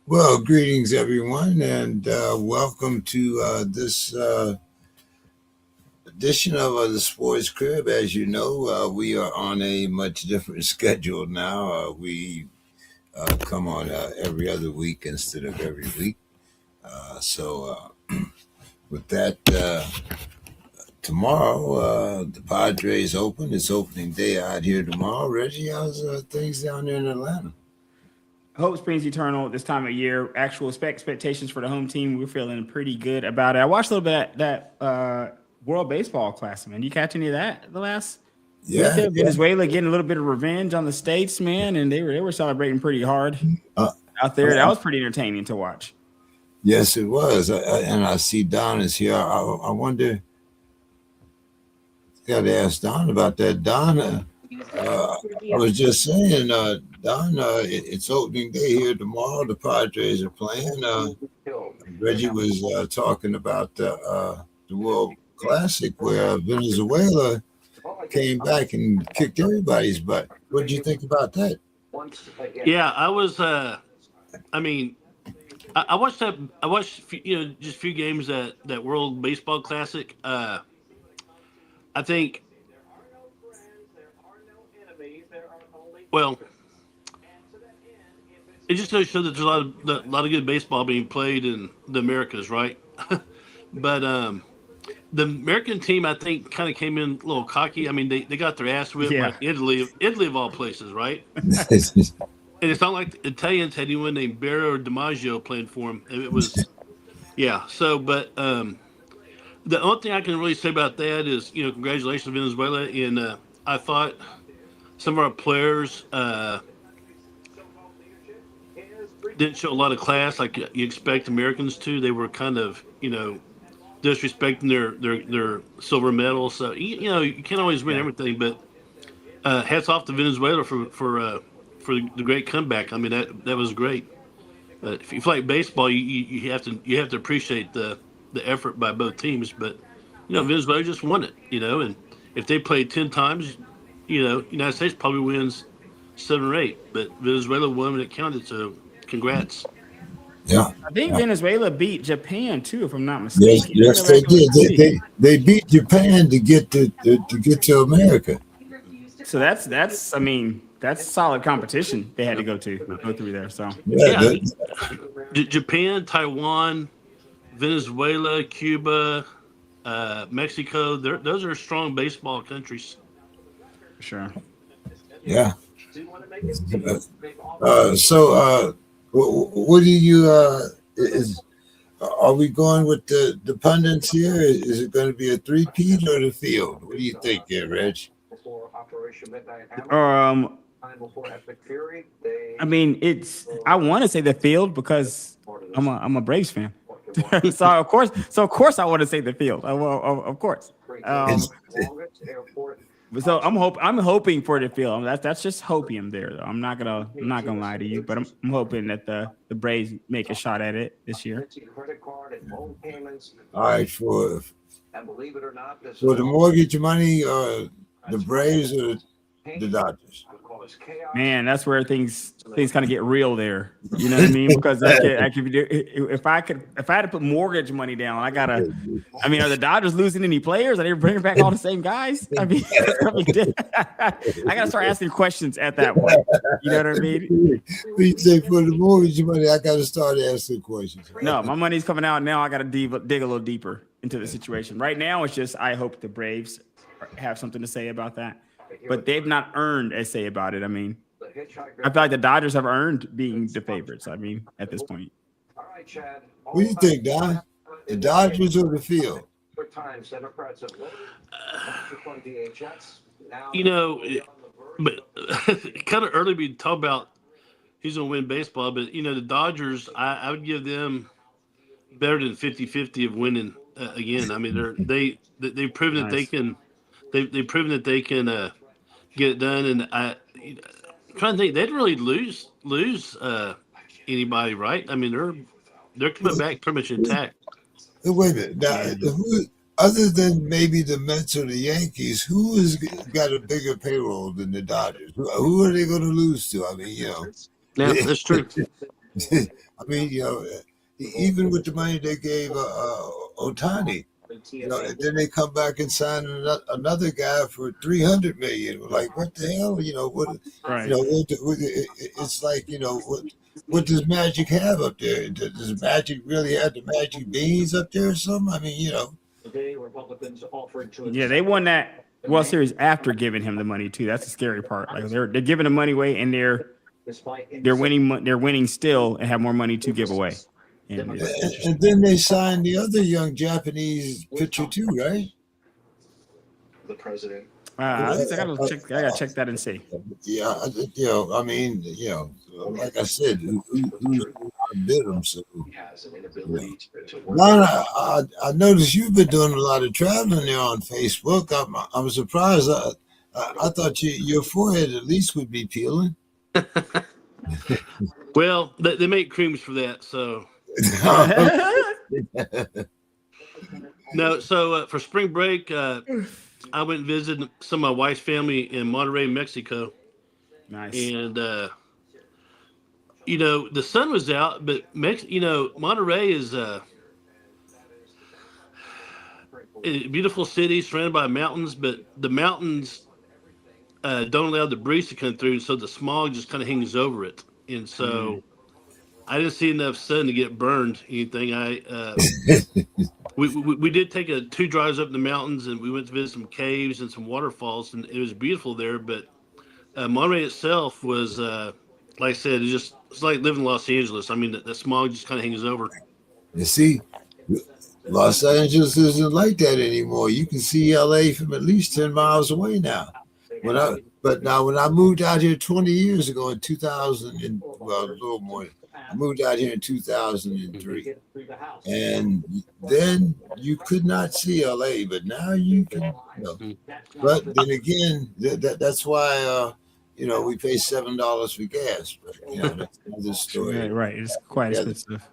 Well, greetings, everyone, and welcome to this edition of the Sports Crib. As you know, we are on a much different schedule now. We come on every other week instead of every week. With that, tomorrow, the Padres open. It's opening day out here tomorrow. Reggie, how's things down there in Atlanta? Hope springs eternal this time of year. Actual expectations for the home team, we're feeling pretty good about it. I watched a little bit of that World Baseball Classic, man. You catch any of that the last week there? Venezuela getting a little bit of revenge on the States, man, and they were celebrating pretty hard out there. That was pretty entertaining to watch. Yes, it was. And I see Don is here. I wonder, got to ask Don about that. Don, I was just saying, Don, it's opening day here tomorrow. The Padres are playing. Reggie was talking about the World Classic where Venezuela came back and kicked everybody's butt. What did you think about that? Yeah, I was. I watched that. I watched just a few games that World Baseball Classic. I think. Well, it just goes to show that there's a lot of good baseball being played in the Americas, right? But the American team, I think, kind of came in a little cocky. I mean, they got their ass whipped like Italy of all places, right? And it's not like the Italians had anyone named Barra or DiMaggio playing for them. It was, yeah. So, but the only thing I can really say about that is, congratulations to Venezuela. And I thought some of our players didn't show a lot of class like you expect Americans to. They were kind of, disrespecting their silver medal. So, you can't always win everything, but hats off to Venezuela for the great comeback. I mean, that was great. But if you like baseball, you have to appreciate the effort by both teams. But Venezuela just won it. And if they played 10 times, United States probably wins 7 or 8. But Venezuela won when it counted. So congrats. Yeah, I think Venezuela beat Japan too, if I'm not mistaken. Yes, they did. They beat Japan to get to America. So that's solid competition they had to go through there. So Japan, Taiwan, Venezuela, Cuba, Mexico. Those are strong baseball countries. Sure. Yeah. What do you are we going with the pundits here? Is it going to be a three-peat or the field? What do you think here, Reg? I want to say the field because I'm a Braves fan. so of course I want to say the field. Of course. So I'm hoping for the field. That's just hopium there, though. I'm not gonna lie to you, but I'm hoping that the Braves make a shot at it this year. All right, for the mortgage money, the Braves or the Dodgers? Man, that's where things kind of get real there. You know what I mean? Because if I had to put mortgage money down, are the Dodgers losing any players? Are they bringing back all the same guys? I mean, I gotta start asking questions at that point. You know what I mean? You say for the mortgage money, I gotta start asking questions. No, my money's coming out now. I gotta dig a little deeper into the situation. Right now, it's just I hope the Braves have something to say about that. But they've not earned a say about it. I mean, I feel like the Dodgers have earned being the favorites. I mean, at this point. What do you think, Don? The Dodgers or the field? But kind of early we talk about who's going to win baseball. But, the Dodgers, I would give them better than 50-50 of winning again. I mean, they've proven that they can. They've proven that they can get it done, and I'm trying to think they didn't really lose anybody, right? I mean, they're coming back pretty much intact. Wait a minute, now, other than maybe the Mets or the Yankees, who has got a bigger payroll than the Dodgers? Who are they going to lose to? I mean, Yeah, that's true. I mean, even with the money they gave Otani, and then they come back and sign another guy for 300 million. We're like, what the hell? What? Right. It's like, what does Magic have up there? Does Magic really have the Magic beans up there or something? I mean, Yeah, they won that World Series after giving him the money too. That's the scary part. Like they're giving the money away and they're winning. They're winning still and have more money to give away. And it's interesting. and then they signed the other young Japanese pitcher too, right? I gotta check that and see. Yeah, I mean, like I said, who's bid them? So, Lana, I noticed you've been doing a lot of traveling there on Facebook. I'm surprised. I thought your forehead at least would be peeling. Well, they make creams for that, so no. So for spring break, I went and visited some of my wife's family in Monterrey, Mexico. Nice. And the sun was out, but Monterrey is a beautiful city surrounded by mountains, but the mountains don't allow the breeze to come through, so the smog just kind of hangs over it. And so I didn't see enough sun to get burned. Anything. We did take 2 drives up in the mountains, and we went to visit some caves and some waterfalls, and it was beautiful there. But Monterey itself was, like I said, it's like living in Los Angeles. I mean, the smog just kind of hangs over. You see, Los Angeles isn't like that anymore. You can see LA from at least 10 miles away now. When I moved out here 20 years ago in 2000, a little more. I moved out here in 2003, and then you could not see LA, but now you can. But then again, that's why we pay $7 for gas. But that's another story. Right. It's quite expensive.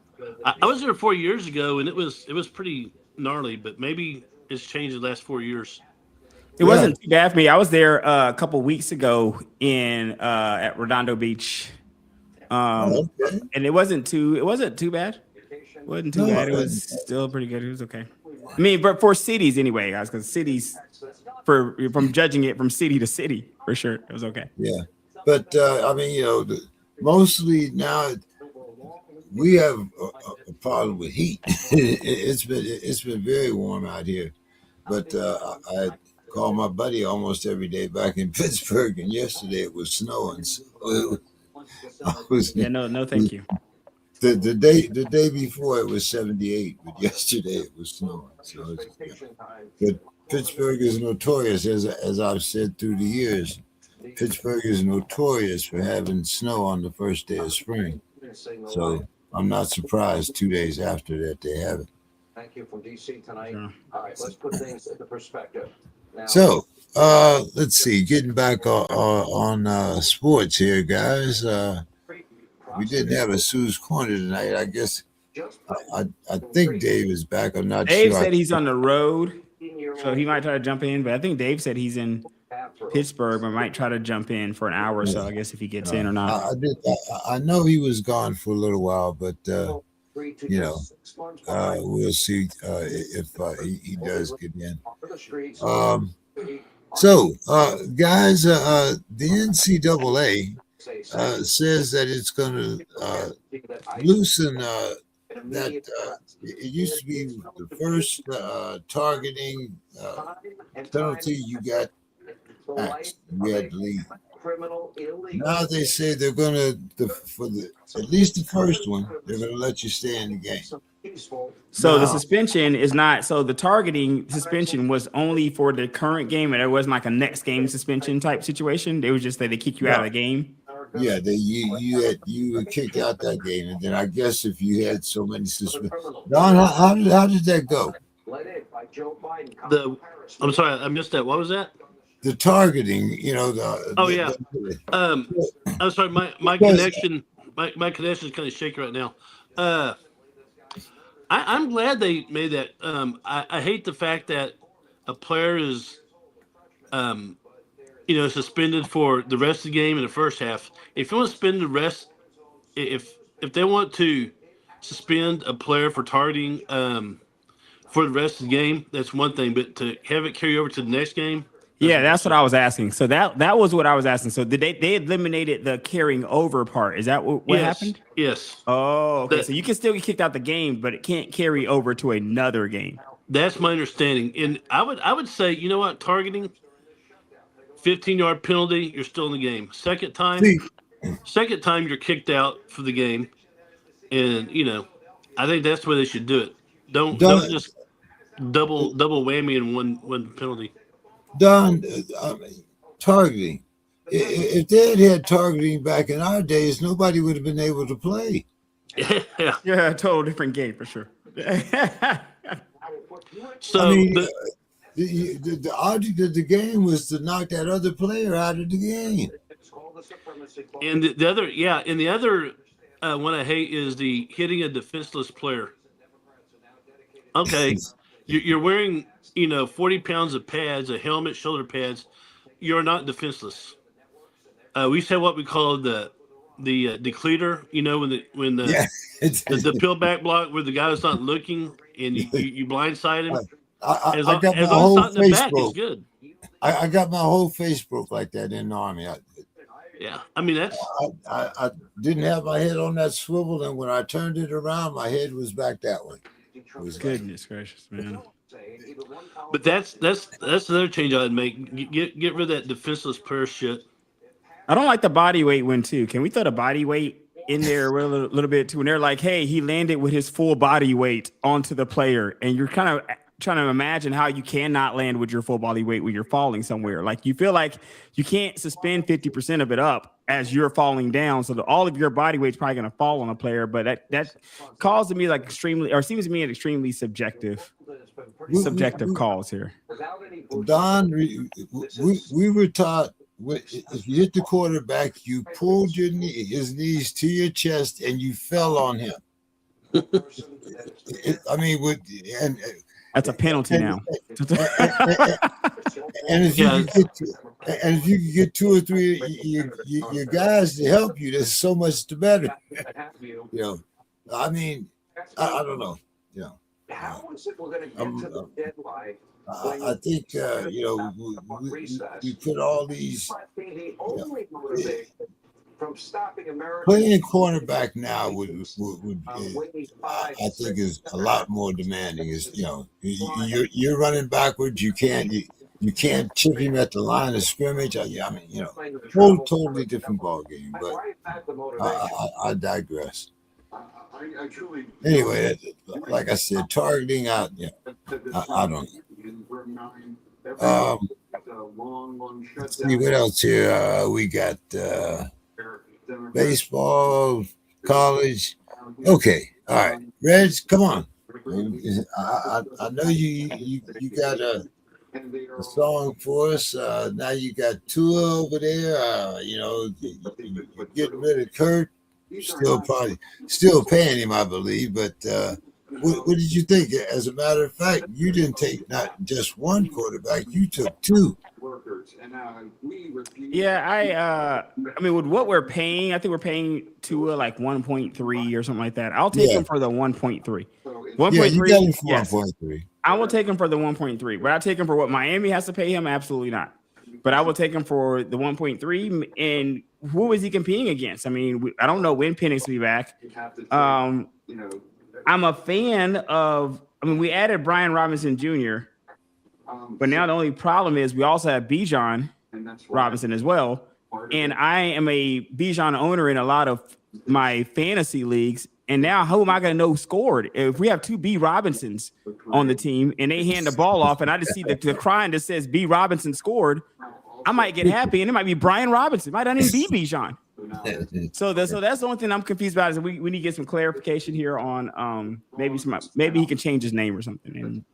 I was there 4 years ago, and it was pretty gnarly, but maybe it's changed the last 4 years. It wasn't too bad for me. I was there a couple weeks ago at Redondo Beach. And it wasn't too bad. It wasn't too bad. It was still pretty good. It was okay. I mean, but for cities anyway, guys, because cities, from judging it from city to city, for sure, it was okay. Yeah, but I mean, mostly now we have a problem with heat. It's been very warm out here, but I call my buddy almost every day back in Pittsburgh, and yesterday it was snowing. So no, thank you. The day before it was 78, but yesterday it was snowing. So but Pittsburgh is notorious, as I've said through the years. Pittsburgh is notorious for having snow on the first day of spring. So I'm not surprised 2 days after that they have it. Thank you from DC tonight. Sure. All right, let's put things into perspective. Now, so let's see. Getting back on sports here, guys. We didn't have a Sue's Corner tonight. I guess I think Dave is back. I'm not sure. Dave said he's on the road, so he might try to jump in. But I think Dave said he's in Pittsburgh, but might try to jump in for an hour or so. I guess if he gets in or not. I know he was gone for a little while, but we'll see if he does get in. So, guys, the NCAA says that it's going to loosen that. It used to be the first targeting penalty you got axed. You had to leave. Now they say they're going to, at least the first one, they're going to let you stay in the game. So the suspension is not. So the targeting suspension was only for the current game, and it wasn't like a next game suspension type situation. They was just that they kick you out of the game. Yeah, you were kicked out that game, and then I guess if you had so many suspensions, Don, how did that go? I'm sorry, I missed that. What was that? The targeting, I'm sorry, my connection, my connection is kind of shaky right now. I'm glad they made that. I hate the fact that a player is, suspended for the rest of the game in the first half. If you want to spend the rest, if if they want to suspend a player for targeting for the rest of the game, that's one thing. But to have it carry over to the next game, Yeah, that's what I was asking. So that was what I was asking. So did they eliminated the carrying over part? Is that what yes, happened? Yes. Oh, okay. That- So you can still get kicked out the game, but it can't carry over to another game. That's my understanding. And I would say, you know what, targeting, 15-yard penalty, you're still in the game. Second time you're kicked out for the game. And I think that's the way they should do it. Don't just double whammy in one penalty. Don, targeting. If they had targeting back in our days, nobody would have been able to play. Yeah. Yeah, a total different game for sure. So I mean, the object of the game was to knock that other player out of the game. and the other one I hate is the hitting a defenseless player. Okay, you're wearing 40 pounds of pads, a helmet, shoulder pads. You're not defenseless. We used to have what we call the decleater. When the peel back block where the guy was not looking and you blindside him. I As got long my as whole it's not in the face back, he's broke. good. I got my whole face broke like that in the Army. Yeah, I mean that's I didn't have my head on that swivel, and when I turned it around, my head was back that way. It was Goodness gracious, man. But that's another change I'd make. Get rid of that defenseless player shit. I don't like the body weight one too. Can we throw the body weight in there a little bit too? And they're like, hey, he landed with his full body weight onto the player, and you're kind of trying to imagine how you cannot land with your full body weight when you're falling somewhere. Like you feel like you can't suspend 50% of it up as you're falling down, so that all of your body weight's probably going to fall on a player. But that calls to me like extremely, or seems to me an extremely subjective calls here. Don, we were taught if you hit the quarterback, you pulled his knees to your chest and you fell on him. That's a penalty now. And if you could get two or three your guys to help you, there's so much the better. I mean, I don't know. How is it we're going to get to the deadline? I think we put all these The only motivation from stopping America playing cornerback now would I think is a lot more demanding. Is you're running backwards. You can't chip him at the line of scrimmage. Totally different ball game. But I digress. Anyway, like I said, targeting out. I don't know. Let's see what else here. We got baseball, college. Okay, all right, Reg, come on. I know you got a song for us. Now you got Tua over there. You're getting rid of Kurt. Still paying him, I believe. But what did you think? As a matter of fact, you didn't take not just one quarterback; you took two. Yeah, I mean, with what we're paying, I think we're paying Tua like 1.3 or something like that. I'll take him for the 1.3. 1.3. Yes. 1.3. I will take him for the 1.3. But I take him for what Miami has to pay him? Absolutely not. But I will take him for the 1.3. And who is he competing against? I mean, I don't know when Penix will be back. I'm a fan of. I mean, we added Brian Robinson Jr. But now the only problem is we also have Bijan Robinson as well. And I am a Bijan owner in a lot of my fantasy leagues. And now how am I going to know who scored? If we have two B Robinsons on the team and they hand the ball off and I just see the crying that says B Robinson scored, I might get happy and it might be Brian Robinson. It might not even be Bijan. So that's the only thing I'm confused about is we need to get some clarification here on maybe he can change his name or something. And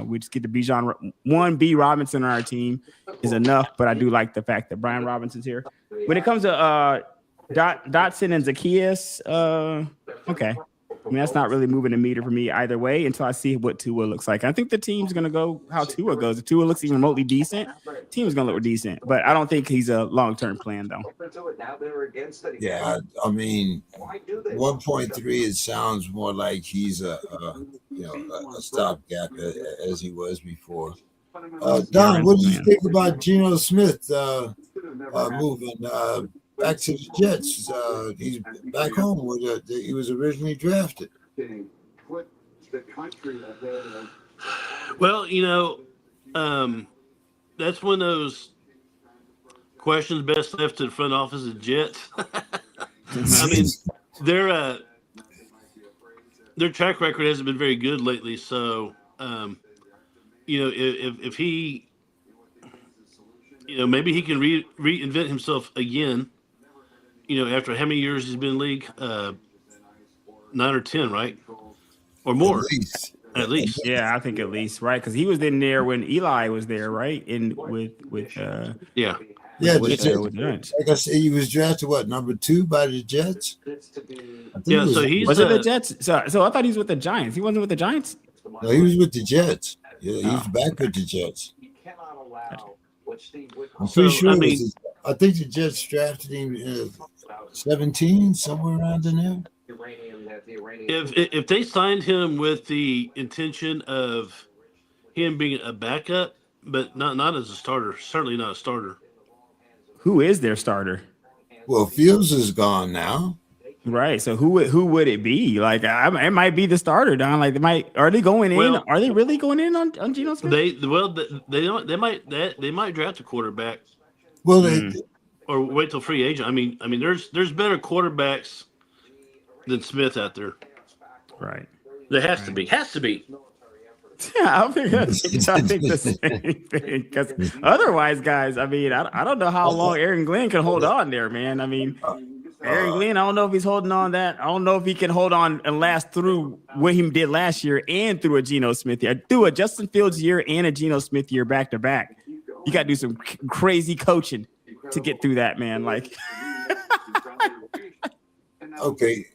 we just get the Bijan. One B Robinson on our team is enough, but I do like the fact that Brian Robinson's here. When it comes to Dotson and Zacchaeus, okay. I mean, that's not really moving the meter for me either way until I see what Tua looks like. I think the team's going to go how Tua goes. If Tua looks even remotely decent, team's going to look decent. But I don't think he's a long-term plan, though. Yeah, I mean, 1.3. It sounds more like he's a stopgap as he was before. Don, what do you think about Geno Smith moving back to the Jets? He's back home where he was originally drafted. Well, that's one of those questions best left to the front office of Jets. I mean, their track record hasn't been very good lately. So, if he, maybe he can reinvent himself again. After how many years he's been in the league? 9 or 10, right? Or more. At least. Yeah, I think at least, right? Because he was in there when Eli was there, right? With Yeah, with the Giants. Like I said, he was drafted number 2 by the Jets. Yeah, so was it the Jets? So I thought he was with the Giants. He wasn't with the Giants. No, he was with the Jets. Yeah, he's back with the Jets. I'm pretty sure. I think the Jets drafted him 17, somewhere around in there. If they signed him with the intention of him being a backup, but not as a starter, certainly not a starter. Who is their starter? Well, Fields is gone now. Right. So who would it be? Like, it might be the starter, Don. Like, are they going in? Are they really going in on Geno Smith? They might draft a quarterback. Well, or wait till free agent. I mean, there's better quarterbacks than Smith out there. Right. There has to be. Yeah, I think the same thing. Because otherwise, guys, I mean, I don't know how long Aaron Glenn can hold on there, man. I mean, Aaron Glenn, I don't know if he's holding on that. I don't know if he can hold on and last through what he did last year and through a Geno Smith year. Through a Justin Fields year and a Geno Smith year back to back. You got to do some crazy coaching to get through that, man. Like, okay.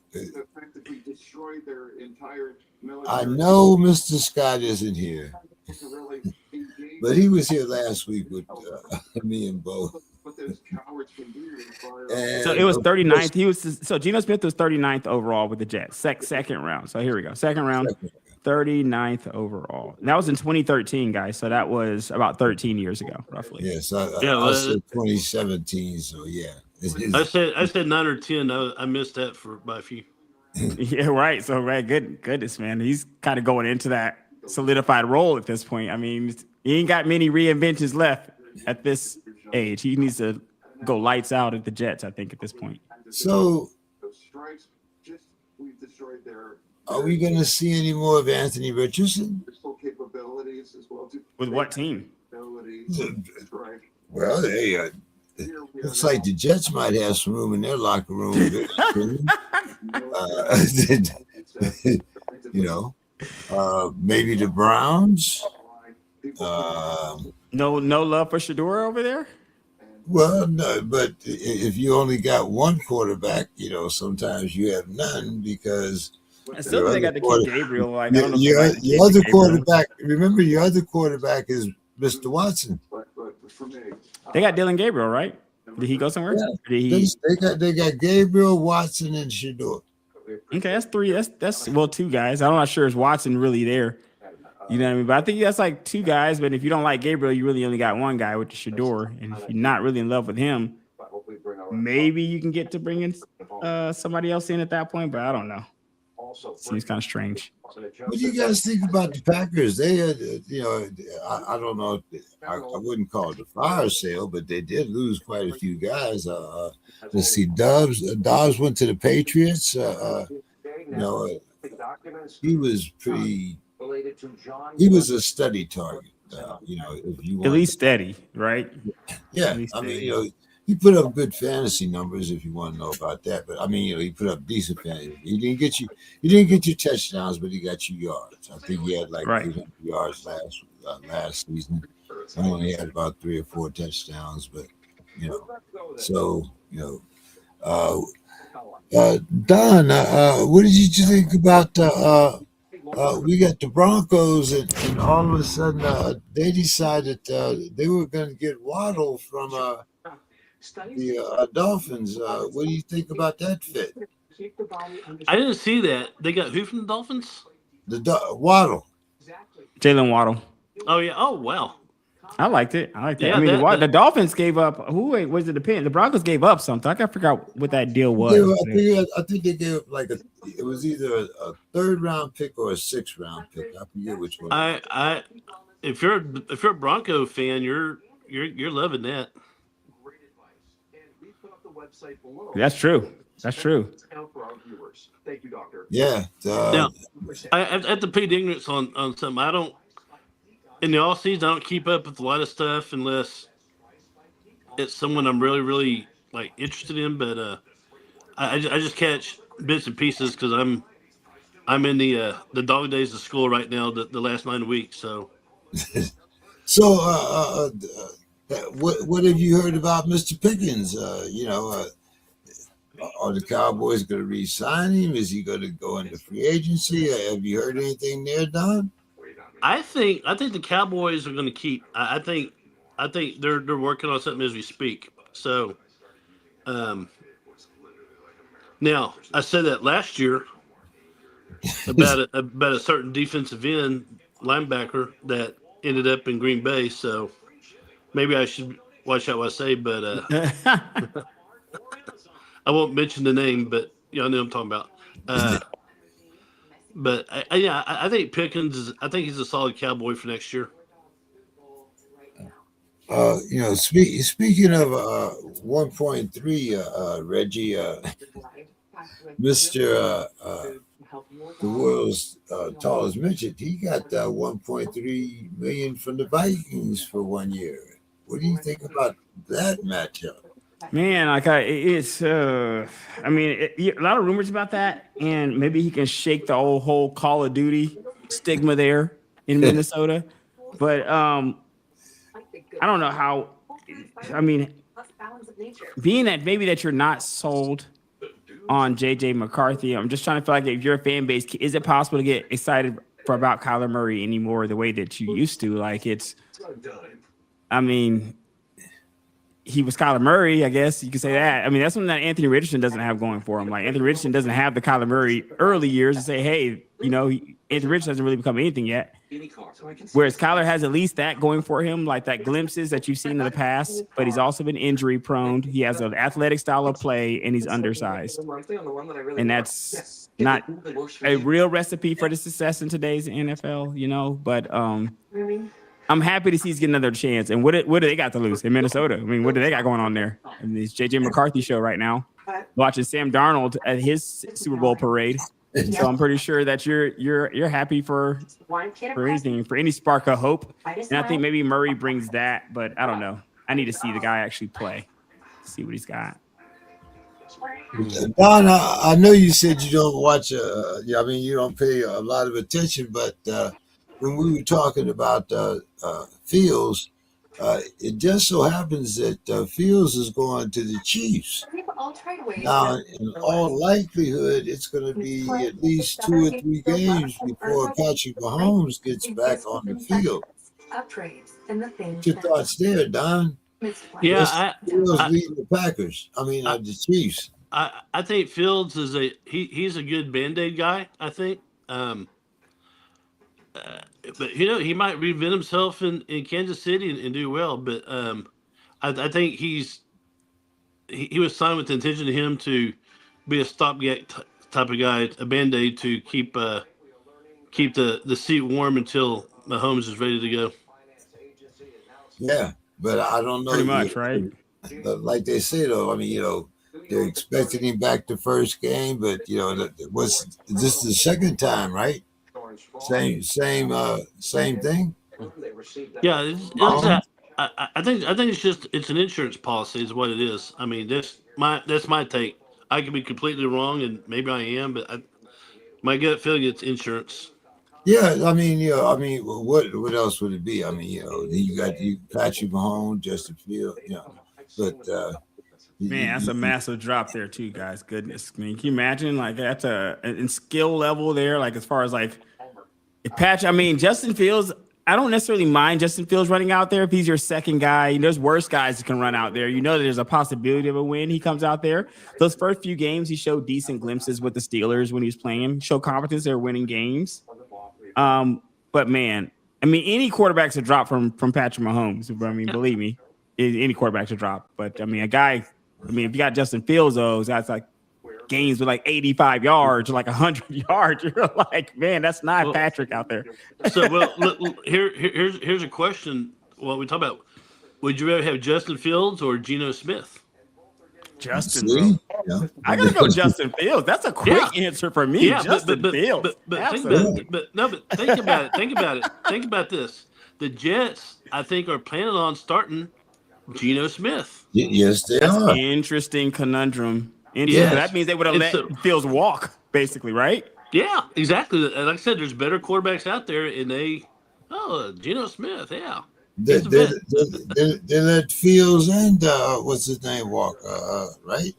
I know Mr. Scott isn't here, but he was here last week with me and Bo. So it was 39th. So Geno Smith was 39th overall with the Jets, second round. So here we go. Second round, 39th overall. And that was in 2013, guys. So that was about 13 years ago, roughly. Yes, I said 2017. So yeah, I said 9 or 10. I missed that by a few. Yeah, right. So, right, goodness, man. He's kind of going into that solidified role at this point. I mean, he ain't got many reinventions left at this age. He needs to go lights out at the Jets, I think, at this point. So, are we going to see any more of Anthony Richardson? With what team? Well, hey, looks like the Jets might have some room in their locker room. Maybe the Browns. No love for Shador over there? Well, no, but if you only got one quarterback, sometimes you have none because I still think they got to keep Gabriel. Like, your other quarterback. Remember, your other quarterback is Mr. Watson. They got Dylan Gabriel, right? Did he go somewhere? Yeah. They got Gabriel, Watson, and Shador. Okay, that's 3. That's 2 guys. I'm not sure is Watson really there. You know what I mean? But I think that's like 2 guys. But if you don't like Gabriel, you really only got 1 guy, which is Shador. And if you're not really in love with him, maybe you can get to bring in somebody else in at that point. But I don't know. Seems kind of strange. What do you guys think about the Packers? They had, I don't know. I wouldn't call it a fire sale, but they did lose quite a few guys. Let's see, Dobbs went to the Patriots. He was pretty. He was a steady target. If you at least steady, right? Yeah, I mean, he put up good fantasy numbers if you want to know about that. But I mean, he put up decent fantasy. He didn't get you touchdowns, but he got you yards. I think he had like 300 yards last season. He only had about 3 or 4 touchdowns, but Don, what did you think about we got the Broncos, and all of a sudden they decided they were going to get Waddle from the Dolphins. What do you think about that fit? I didn't see that. They got who from the Dolphins? Waddle. Jalen Waddle. Oh yeah. Oh wow. I liked it. I Yeah, mean, that- the Dolphins gave up. Who was it? The Broncos gave up something. I forgot what that deal was. I think they gave up it was either a third round pick or a sixth round pick. I forget which one. If you're a Bronco fan, you're loving that. That's true. That's true. Thank you, doctor. Yeah. Now, I have to plead ignorance on something. I don't in the off season. I don't keep up with a lot of stuff unless it's someone I'm really, really like interested in. But I just catch bits and pieces because I'm in the dog days of school right now. The last 9 weeks. So So, what have you heard about Mr. Pickens? Are the Cowboys going to re-sign him? Is he going to go into free agency? Have you heard anything there, Don? I think the Cowboys are going to keep. I think they're working on something as we speak. So, now I said that last year about a certain defensive end linebacker that ended up in Green Bay. So maybe I should watch out what I say, but I won't mention the name. But y'all know what I'm talking about. But I think Pickens I think he's a solid Cowboy for next year. Speaking of 1.3, Reggie, Mr. The world's tallest midget, he got 1.3 million from the Vikings for 1 year. What do you think about that matchup? Man, a lot of rumors about that, and maybe he can shake the whole Call of Duty stigma there in Minnesota. But I don't know how. I mean, being that maybe that you're not sold on JJ McCarthy, I'm just trying to feel like if you're a fan base, is it possible to get excited about Kyler Murray anymore the way that you used to? Like he was Kyler Murray, I guess you could say that. I mean, that's something that Anthony Richardson doesn't have going for him. Like Anthony Richardson doesn't have the Kyler Murray early years to say, hey, Anthony Richardson hasn't really become anything yet. Whereas Kyler has at least that going for him, like that glimpses that you've seen in the past, but he's also been injury prone. He has an athletic style of play and he's undersized. And that's not a real recipe for the success in today's NFL, but I'm happy to see he's getting another chance. And what do they got to lose in Minnesota? I mean, what do they got going on there? I mean, it's JJ McCarthy show right now, watching Sam Darnold at his Super Bowl parade. So I'm pretty sure that you're happy for anything, for any spark of hope. And I think maybe Murray brings that, but I don't know. I need to see the guy actually play, see what he's got. Don, I know you said you don't watch. You don't pay a lot of attention, but when we were talking about Fields, it just so happens that Fields is going to the Chiefs. Now, in all likelihood, it's going to be at least 2 or 3 games before Patrick Mahomes gets back on the field. What's your thoughts there, Don? Yeah, Fields leading the Packers. The Chiefs. I think Fields is he's a good Band-Aid guy. I think. But he might reinvent himself in Kansas City and do well. But I think he was signed with the intention of him to be a stopgap type of guy, a Band-Aid to keep the seat warm until Mahomes is ready to go. Yeah, but I don't know. Pretty much, right? Like they say, though, they're expecting him back the first game, but this is the second time, right? Same thing. Yeah, I think it's an insurance policy is what it is. I mean, that's my take. I could be completely wrong, and maybe I am, but my gut feeling it's insurance. Yeah, what else would it be? You got Patrick Mahomes, Justin Fields, but Man, that's a massive drop there too, guys. Goodness, I mean, can you imagine like that's in skill level there, like as far as like I mean, Justin Fields. I don't necessarily mind Justin Fields running out there if he's your second guy. There's worse guys that can run out there. You know that there's a possibility of a win. He comes out there. Those first few games, he showed decent glimpses with the Steelers when he was playing. Showed competence. They're winning games. But man, I mean, any quarterback's a drop from Patrick Mahomes. I mean, believe me, any quarterback's a drop. But I mean, if you got Justin Fields, that's like games with like 85 yards or like 100 yards. You're like, man, that's not Patrick out there. So, here's a question. Well, we talk about, would you rather have Justin Fields or Geno Smith? Justin, bro. Yeah. I gotta go Justin Fields. That's a quick answer for me. Yeah, Justin Fields. But think about it. Think about this. The Jets, I think, are planning on starting Geno Smith. Yes, they are. Interesting conundrum. Yes. That means they would have let Fields walk, basically, right? Yeah, exactly. Like I said, there's better quarterbacks out there, and Geno Smith, yeah. They let Fields and what's his name walk, right?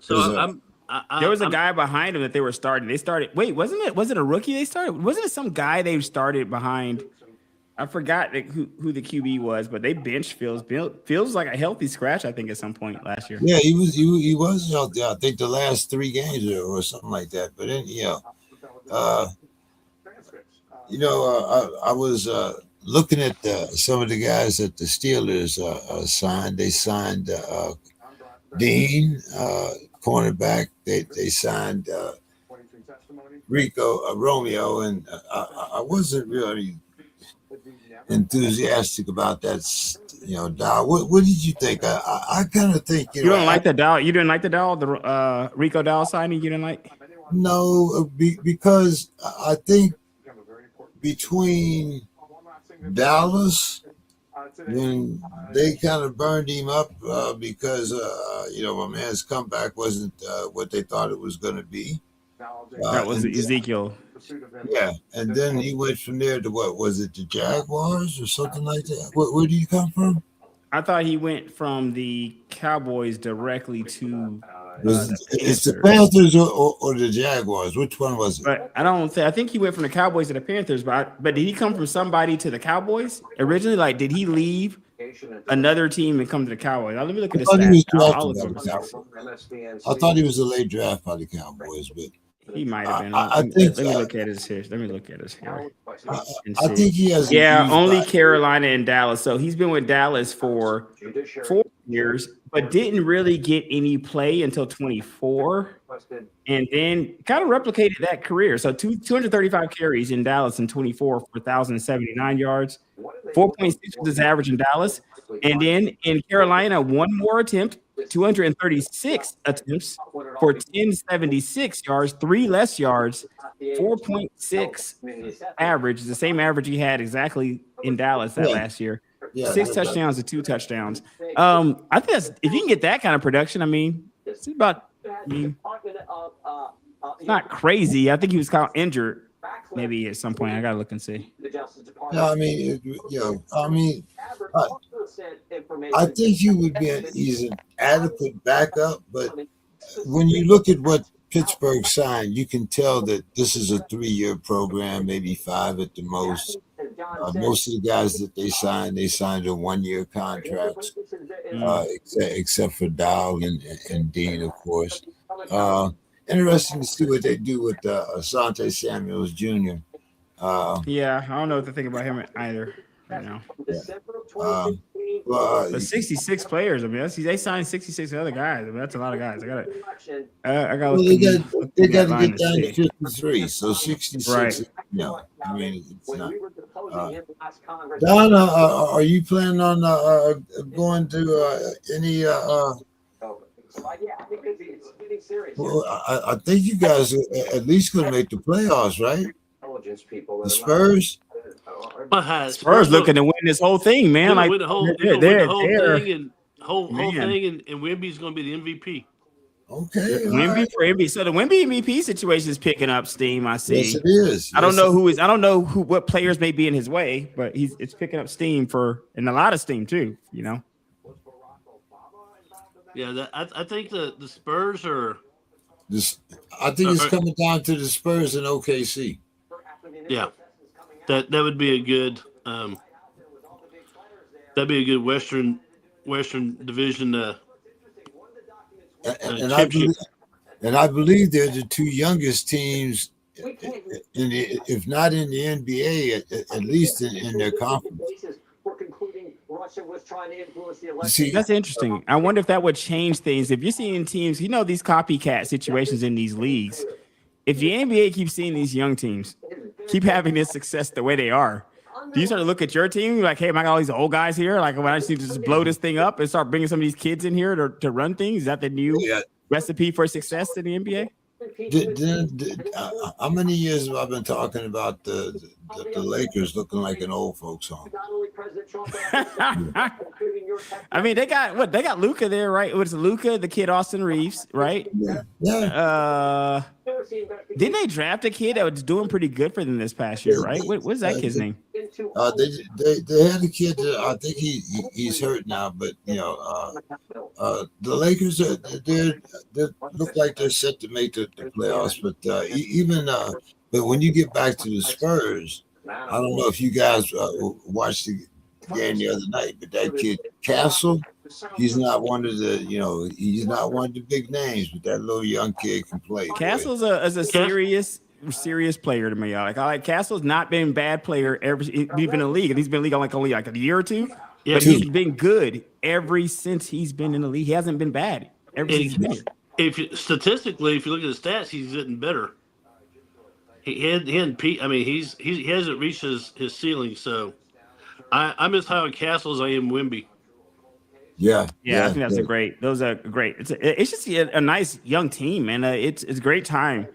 There was a guy behind him that they were starting. They started. Wait, wasn't it a rookie they started? Wasn't it some guy they started behind? I forgot who the QB was, but they benched Fields. Fields was like a healthy scratch, I think, at some point last year. Yeah, he was out there. I think the last 3 games or something like that. But then, I was looking at some of the guys that the Steelers signed. They signed Dean, cornerback. They signed Romeo, and I wasn't really enthusiastic about that, Dow. What did you think? I kind of think you don't like the Dow. You didn't like the Dow, the Rico Dow signing. You didn't like? No, because I think between Dallas, when they kind of burned him up because my man's comeback wasn't what they thought it was going to be. That was Ezekiel. Yeah, and then he went from there to what was it, the Jaguars or something like that? Where do you come from? I thought he went from the Cowboys directly to. It's the Panthers or the Jaguars. Which one was it? But I think he went from the Cowboys to the Panthers. But did he come from somebody to the Cowboys originally? Like, did he leave another team and come to the Cowboys? Let me look at his stats. I thought he was a late draft by the Cowboys, but. He might have been. I think. Let me look at his here. I think he has. Yeah, only Carolina and Dallas. So he's been with Dallas for 4 years, but didn't really get any play until 24, and then kind of replicated that career. So 235 carries in Dallas in 24 for 1,079 yards. 4.6 was his average in Dallas, and then in Carolina, 1 more attempt. 236 attempts for 1,076 yards, 3 less yards, 4.6 average, the same average he had exactly in Dallas last year. 6 touchdowns to 2 touchdowns. I think that's, if you can get that kind of production, I mean, it's about, it's not crazy. I think he was kind of injured. Maybe at some point, I gotta look and see. No, I think he would be he's an adequate backup, but when you look at what Pittsburgh signed, you can tell that this is a 3-year program, maybe 5 at the most. Most of the guys that they signed a 1-year contracts, except for Dow and Dean, of course. Interesting to see what they do with Asante Samuels Jr. Yeah, I don't know what to think about him either right now. But 66 players. I mean, they signed 66 other guys. I mean, that's a lot of guys. I got they got to get down to 53. So 66. Right. No, I mean, it's not. Donna, are you planning on going to any? Well, I think you guys are at least going to make the playoffs, right? The Spurs. Spurs looking to win this whole thing, man. Like win the whole thing, and Wemby's going to be the MVP. Okay, Wemby for MVP. So the Wemby MVP situation is picking up steam. I see. Yes, it is. I don't know what players may be in his way, but it's picking up steam and a lot of steam too. I think the Spurs are. This, I think it's coming down to the Spurs and OKC. Yeah, that would be a good. That'd be a good Western Division And championship. I believe they're the two youngest teams, if not in the NBA, at least in their conference. See, That's interesting. I wonder if that would change things. If you're seeing teams, these copycat situations in these leagues. If the NBA keeps seeing these young teams keep having this success the way they are, do you start to look at your team like, hey, am I got all these old guys here? Like, when I just need to just blow this thing up and start bringing some of these kids in here to run things? Is that the new recipe for success in the NBA? How many years have I been talking about the Lakers looking like an old folks home? I mean, they got Luka there, right? It was Luka, the kid Austin Reeves, right? Yeah. Didn't they draft a kid that was doing pretty good for them this past year, right? What's that kid's name? They had a kid that I think he's hurt now, but the Lakers they look like they're set to make the playoffs. But but when you get back to the Spurs, I don't know if you guys watched the game the other night, but that kid Castle, he's not one of the he's not one of the big names, but that little young kid can play. Castle's a serious player to me. I like Castle's not been a bad player he's been in the league, and he's been in the league only like a year or two. Yeah, but he's been good ever since he's been in the league. He hasn't been bad ever since he's been here. Statistically, if you look at the stats, he's getting better. He hasn't reached his ceiling. So I'm as high on Castle as I am Wemby. Yeah, I think that's those are great. It's just a nice young team, man. It's a great time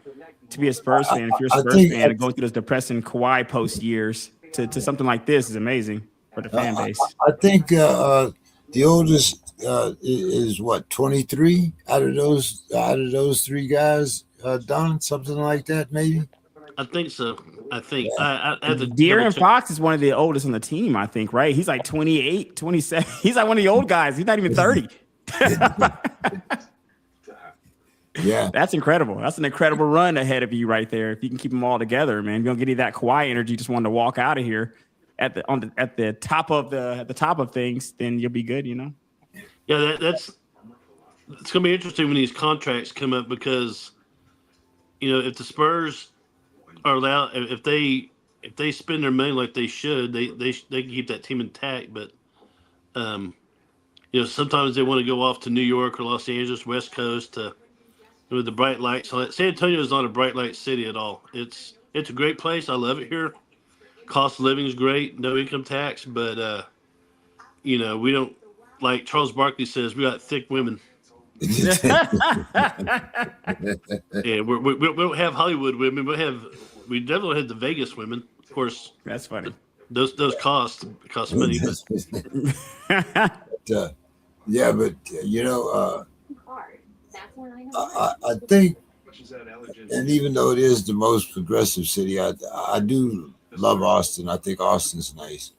to be a Spurs fan. If you're a Spurs fan and going through those depressing Kawhi post years to something like this is amazing for the fan base. I think the oldest is what, 23 out of those three guys, Don, something like that, maybe. I think so. I think De'Aaron Fox is one of the oldest on the team, I think, right? He's like 28, 27. He's like one of the old guys. He's not even 30. Yeah. That's incredible. That's an incredible run ahead of you right there. If you can keep them all together, man, you don't get any of that Kawhi energy, just wanting to walk out of here at the top of things, then you'll be good, Yeah, it's gonna be interesting when these contracts come up, because if the Spurs are allowed, if they spend their money like they should, they can keep that team intact. But sometimes they want to go off to New York or Los Angeles, West Coast, with the bright lights. San Antonio is not a bright light city at all. It's a great place. I love it here. Cost of living is great, no income tax, but we don't, like Charles Barkley says, we got thick women. Yeah, we don't have Hollywood women. We definitely had the Vegas women, of course. That's funny. Those cost money. But I think, and even though it is the most progressive city, I do love Austin. I think Austin's nice.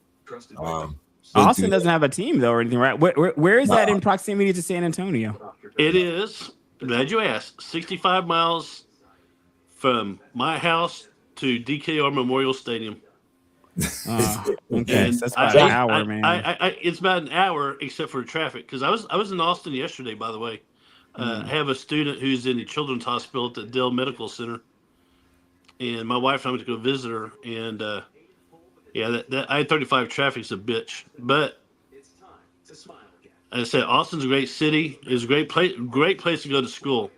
Austin doesn't have a team though or anything, right? Where is that in proximity to San Antonio? It is. Glad you asked. 65 miles from my house to DKR Memorial Stadium. Okay, so that's about an hour, man. It's about an hour, except for traffic. Because I was in Austin yesterday, by the way. I have a student who's in the Children's Hospital at the Dell Medical Center, and my wife and I went to go visit her. And that I-35 traffic's a bitch. But as I said, Austin's a great city. It's a great place to go to school.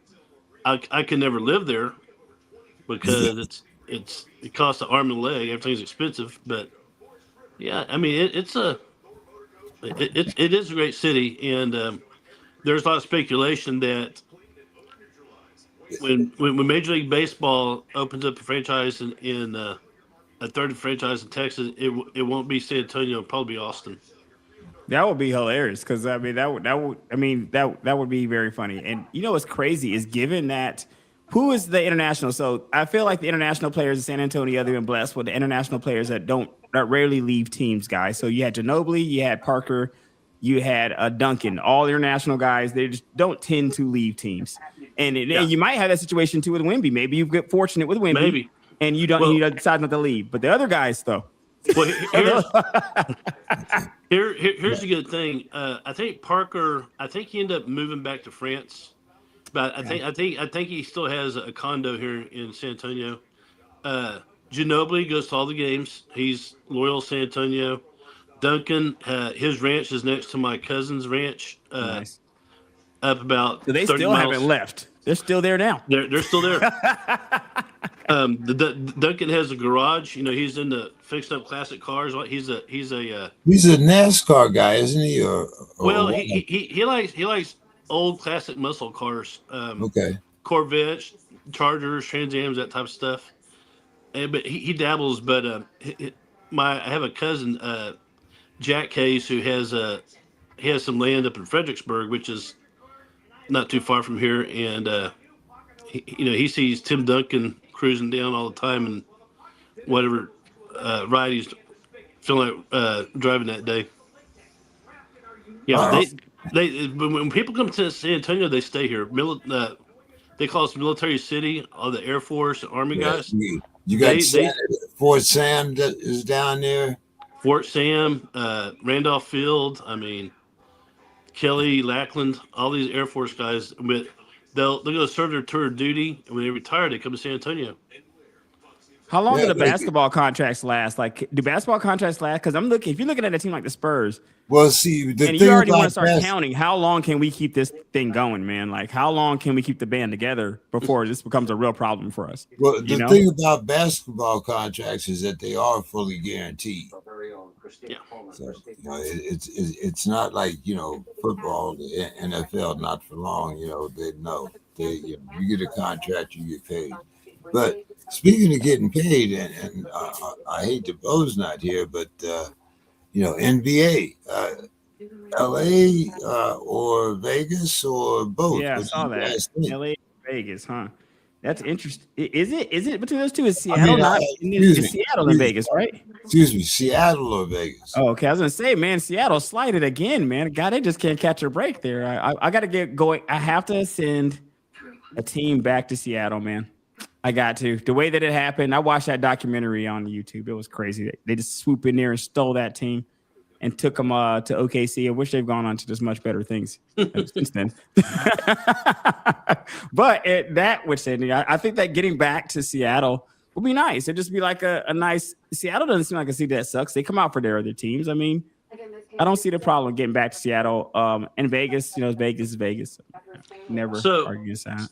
I can never live there because it costs an arm and a leg. Everything's expensive. But yeah, I mean it is a great city, and there's a lot of speculation that when Major League Baseball opens up a franchise in a third franchise in Texas, it won't be San Antonio. It'll probably be Austin. That would be hilarious, because that would be very funny. And what's crazy is, given that, who is the international? So I feel like the international players in San Antonio, they've been blessed with the international players that rarely leave teams, guys. So you had Ginobili, you had Parker, You had Duncan, all international guys. They just don't tend to leave teams. And you might have that situation too with Wemby. Maybe you get fortunate with Wemby, Maybe. and you decide not to leave. But the other guys, though. Well, here's a good thing. I think Parker. I think he ended up moving back to France, but I think he still has a condo here in San Antonio. Ginobili goes to all the games. He's loyal San Antonio. Duncan, his ranch is next to my cousin's ranch. Nice. Up about. So they 30 still miles. haven't left. They're still there now. They're still there. Duncan has a garage. You know, he's into fixed up classic cars. He's a NASCAR guy, isn't he? He likes old classic muscle cars. Okay. Corvettes, Chargers, Trans Ams, that type of stuff. But he dabbles. But I have a cousin, Jack Case, who has some land up in Fredericksburg, which is not too far from here, and he sees Tim Duncan cruising down all the time, and whatever ride he's feeling like driving that day. Yeah, when people come to San Antonio, they stay here. They call us Military City. All the Air Force, Army guys. You got Fort Sam that is down there. Fort Sam, Randolph Field. I mean, Kelly, Lackland, all these Air Force guys. They'll go serve their tour of duty, and when they retire, they come to San Antonio. How long do the basketball contracts last? Like, do basketball contracts last? Because if you're looking at a team like the Spurs, well, see, and you already want to start counting, how long can we keep this thing going, man? Like, how long can we keep the band together before this becomes a real problem for us? Well, the thing about basketball contracts is that they are fully guaranteed. Yeah. So, it's not like, football, the NFL, not for long, you get a contract, you get paid. But speaking of getting paid, and I hate that Bo's not here, but NBA, LA or Vegas or both. Yeah, I saw that. LA, Vegas, huh? That's interesting. Is it between those two? Is Seattle Seattle and Vegas, right? Excuse me, Seattle or Vegas? Oh, okay. I was gonna say, man, Seattle slided again, man. God, they just can't catch a break there. I got to get going. I have to send a team back to Seattle, man. I got to. The way that it happened, I watched that documentary on YouTube. It was crazy. They just swooped in there and stole that team and took them to OKC. I wish they've gone on to just much better things since then. But I think that getting back to Seattle would be nice. It'd just be like a nice. Seattle doesn't seem like a city that sucks. They come out for their other teams. I mean, I don't see the problem getting back to Seattle. And Vegas, Vegas is Vegas. Never argue against that.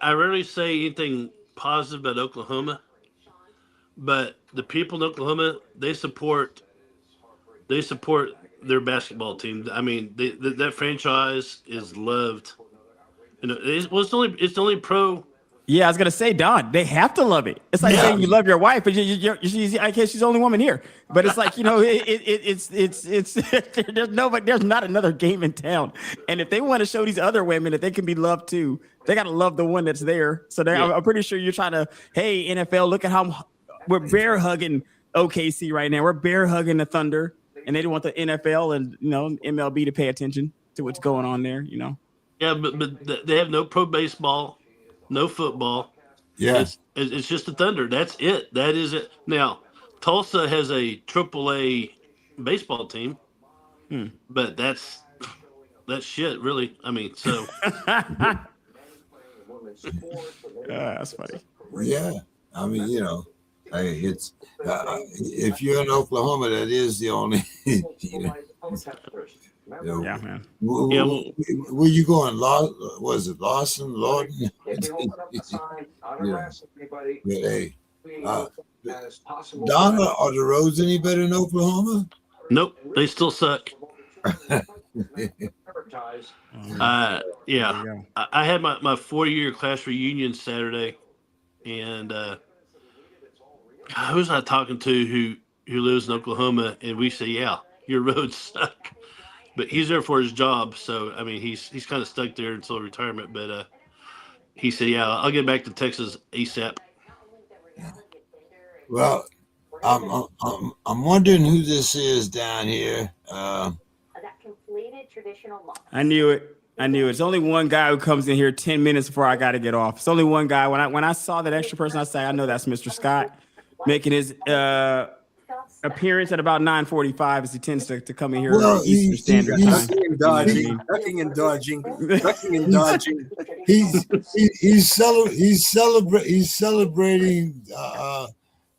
I rarely say anything positive about Oklahoma, but the people in Oklahoma, they support their basketball team. I mean, that franchise is loved. It's only pro. Yeah, I was gonna say, Don, they have to love it. It's like saying you love your wife, but she's the only woman here. But it's like, there's not another game in town. And if they want to show these other women that they can be loved too, they gotta love the one that's there. So I'm pretty sure you're trying to, hey, NFL, look at how we're bear hugging OKC right now. We're bear hugging the Thunder, and they don't want the NFL and MLB to pay attention to what's going on there. Yeah, but they have no pro baseball. No football. Yeah. It's just the Thunder. That's it. That is it. Now, Tulsa has a AAA baseball team, but that's shit, really. I mean, so. That's funny. Yeah. I mean, hey, it's if you're in Oklahoma, that is the only. Yeah, man. Where you going? Was it Lawson, Lawton? Hey, Donna, are the roads any better in Oklahoma? Nope, they still suck. Yeah. I had my 4-year class reunion Saturday, and who was I talking to who lives in Oklahoma? And we say, yeah, your roads suck. But he's there for his job, so I mean he's kind of stuck there until retirement. But he said, "Yeah, I'll get back to Texas ASAP." Well, I'm wondering who this is down here. I knew it. It's only one guy who comes in here 10 minutes before I got to get off. It's only one guy. When I saw that extra person, I say, I know that's Mr. Scott making his appearance at about 9:45 as he tends to come in here Eastern Standard Time. Ducking and dodging. He's celebrating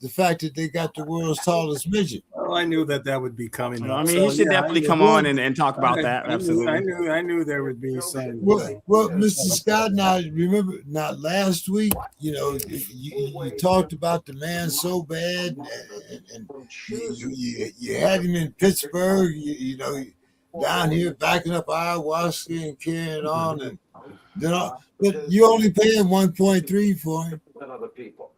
the fact that they got the world's tallest midget. Well, I knew that would be coming. I mean, he should definitely come on and talk about that. Absolutely. I knew there would be some. Well, Mr. Scott, now remember, not last week, you talked about the man so bad, and you had him in Pittsburgh, down here backing up ayahuasca and carrying on, and but you only paying 1.3 for him. Other people.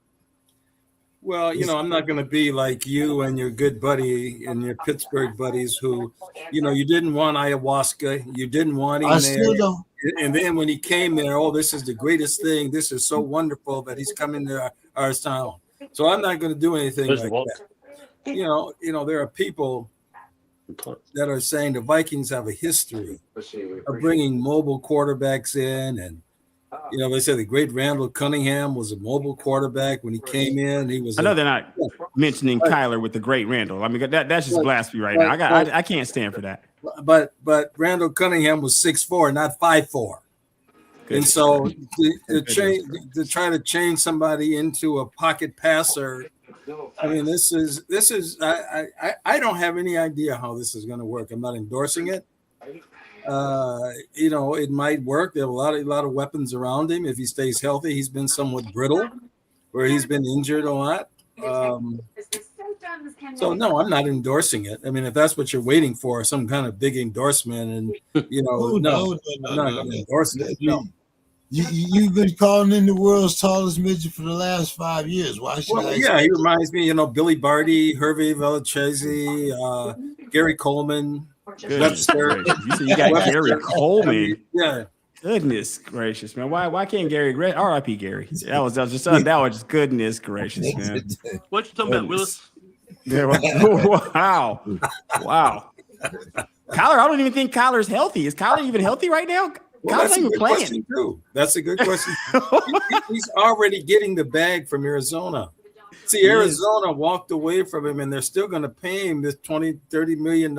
Well, I'm not going to be like you and your good buddy and your Pittsburgh buddies who, you didn't want ayahuasca. You didn't want him there. Still don't. And then when he came there, this is the greatest thing. This is so wonderful that he's coming to our town. So I'm not going to do anything like that. There are people that are saying the Vikings have a history of bringing mobile quarterbacks in, and they said the great Randall Cunningham was a mobile quarterback when he came in. He was. I know they're not mentioning Kyler with the great Randall. I mean, that's just blasphemy right now. I can't stand for that. But Randall Cunningham was 6'4", not 5'4". And so to try to change somebody into a pocket passer, I mean, this is I don't have any idea how this is going to work. I'm not endorsing it. It might work. There are a lot of weapons around him. If he stays healthy, he's been somewhat brittle, where he's been injured a lot. So no, I'm not endorsing it. I mean, if that's what you're waiting for, some kind of big endorsement, and I'm not going to endorse it. No. You've been calling in the world's tallest midget for the last 5 years. Why should I? Yeah, he reminds me, Billy Barty, Hervé Villachese, Gary Coleman. Webster. You said you got Webster. Gary Coleman. Yeah. Goodness gracious, man. Why can't Gary? R.I.P. Gary. That was just goodness gracious, man. What you talking about, Willis? Yeah, wow. Kyler, I don't even think Kyler's healthy. Is Kyler even healthy right now? Well, that's a good question too. That's a good question. He's already getting the bag from Arizona. See, Arizona walked away from him, and they're still going to pay him this $20-30 million.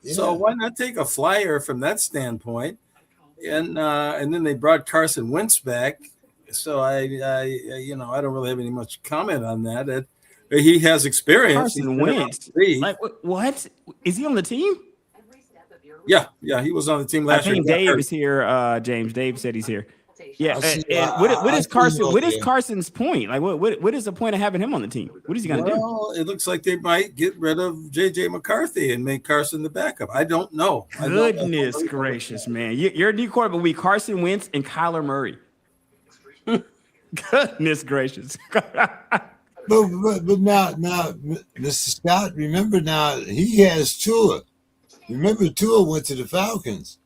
Yeah. So why not take a flyer from that standpoint? And then they brought Carson Wentz back. So I don't really have any much comment on that. He has experience. Carson Wentz. Like what? Is he on the team? Yeah, he was on the team last year. I think Dave is here. James, Dave said he's here. Yeah, what is Carson? What is Carson's point? Like, what is the point of having him on the team? What is he going to do? Well, it looks like they might get rid of J.J. McCarthy and make Carson the backup. I don't know. Goodness gracious, man! Your new quarterback will be Carson Wentz and Kyler Murray. Goodness gracious! but now, Mr. Scott, remember now he has Tua. Remember, Tua went to the Falcons.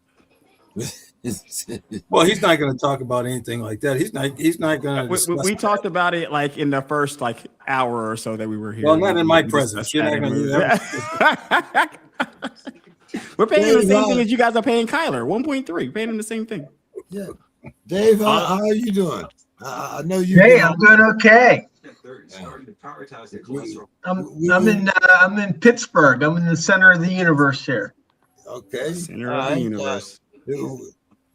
Well, he's not going to talk about anything like that. He's not going to. We talked about it like in the first hour or so that we were here. Well, not in my presence. You're not going to do that. We're paying him the same thing as you guys are paying Kyler. 1.3. Paying him the same thing. Yeah, Dave, how are you doing? I know you. Hey, I'm doing okay. I'm in Pittsburgh. I'm in the center of the universe here. Okay. Center of the universe.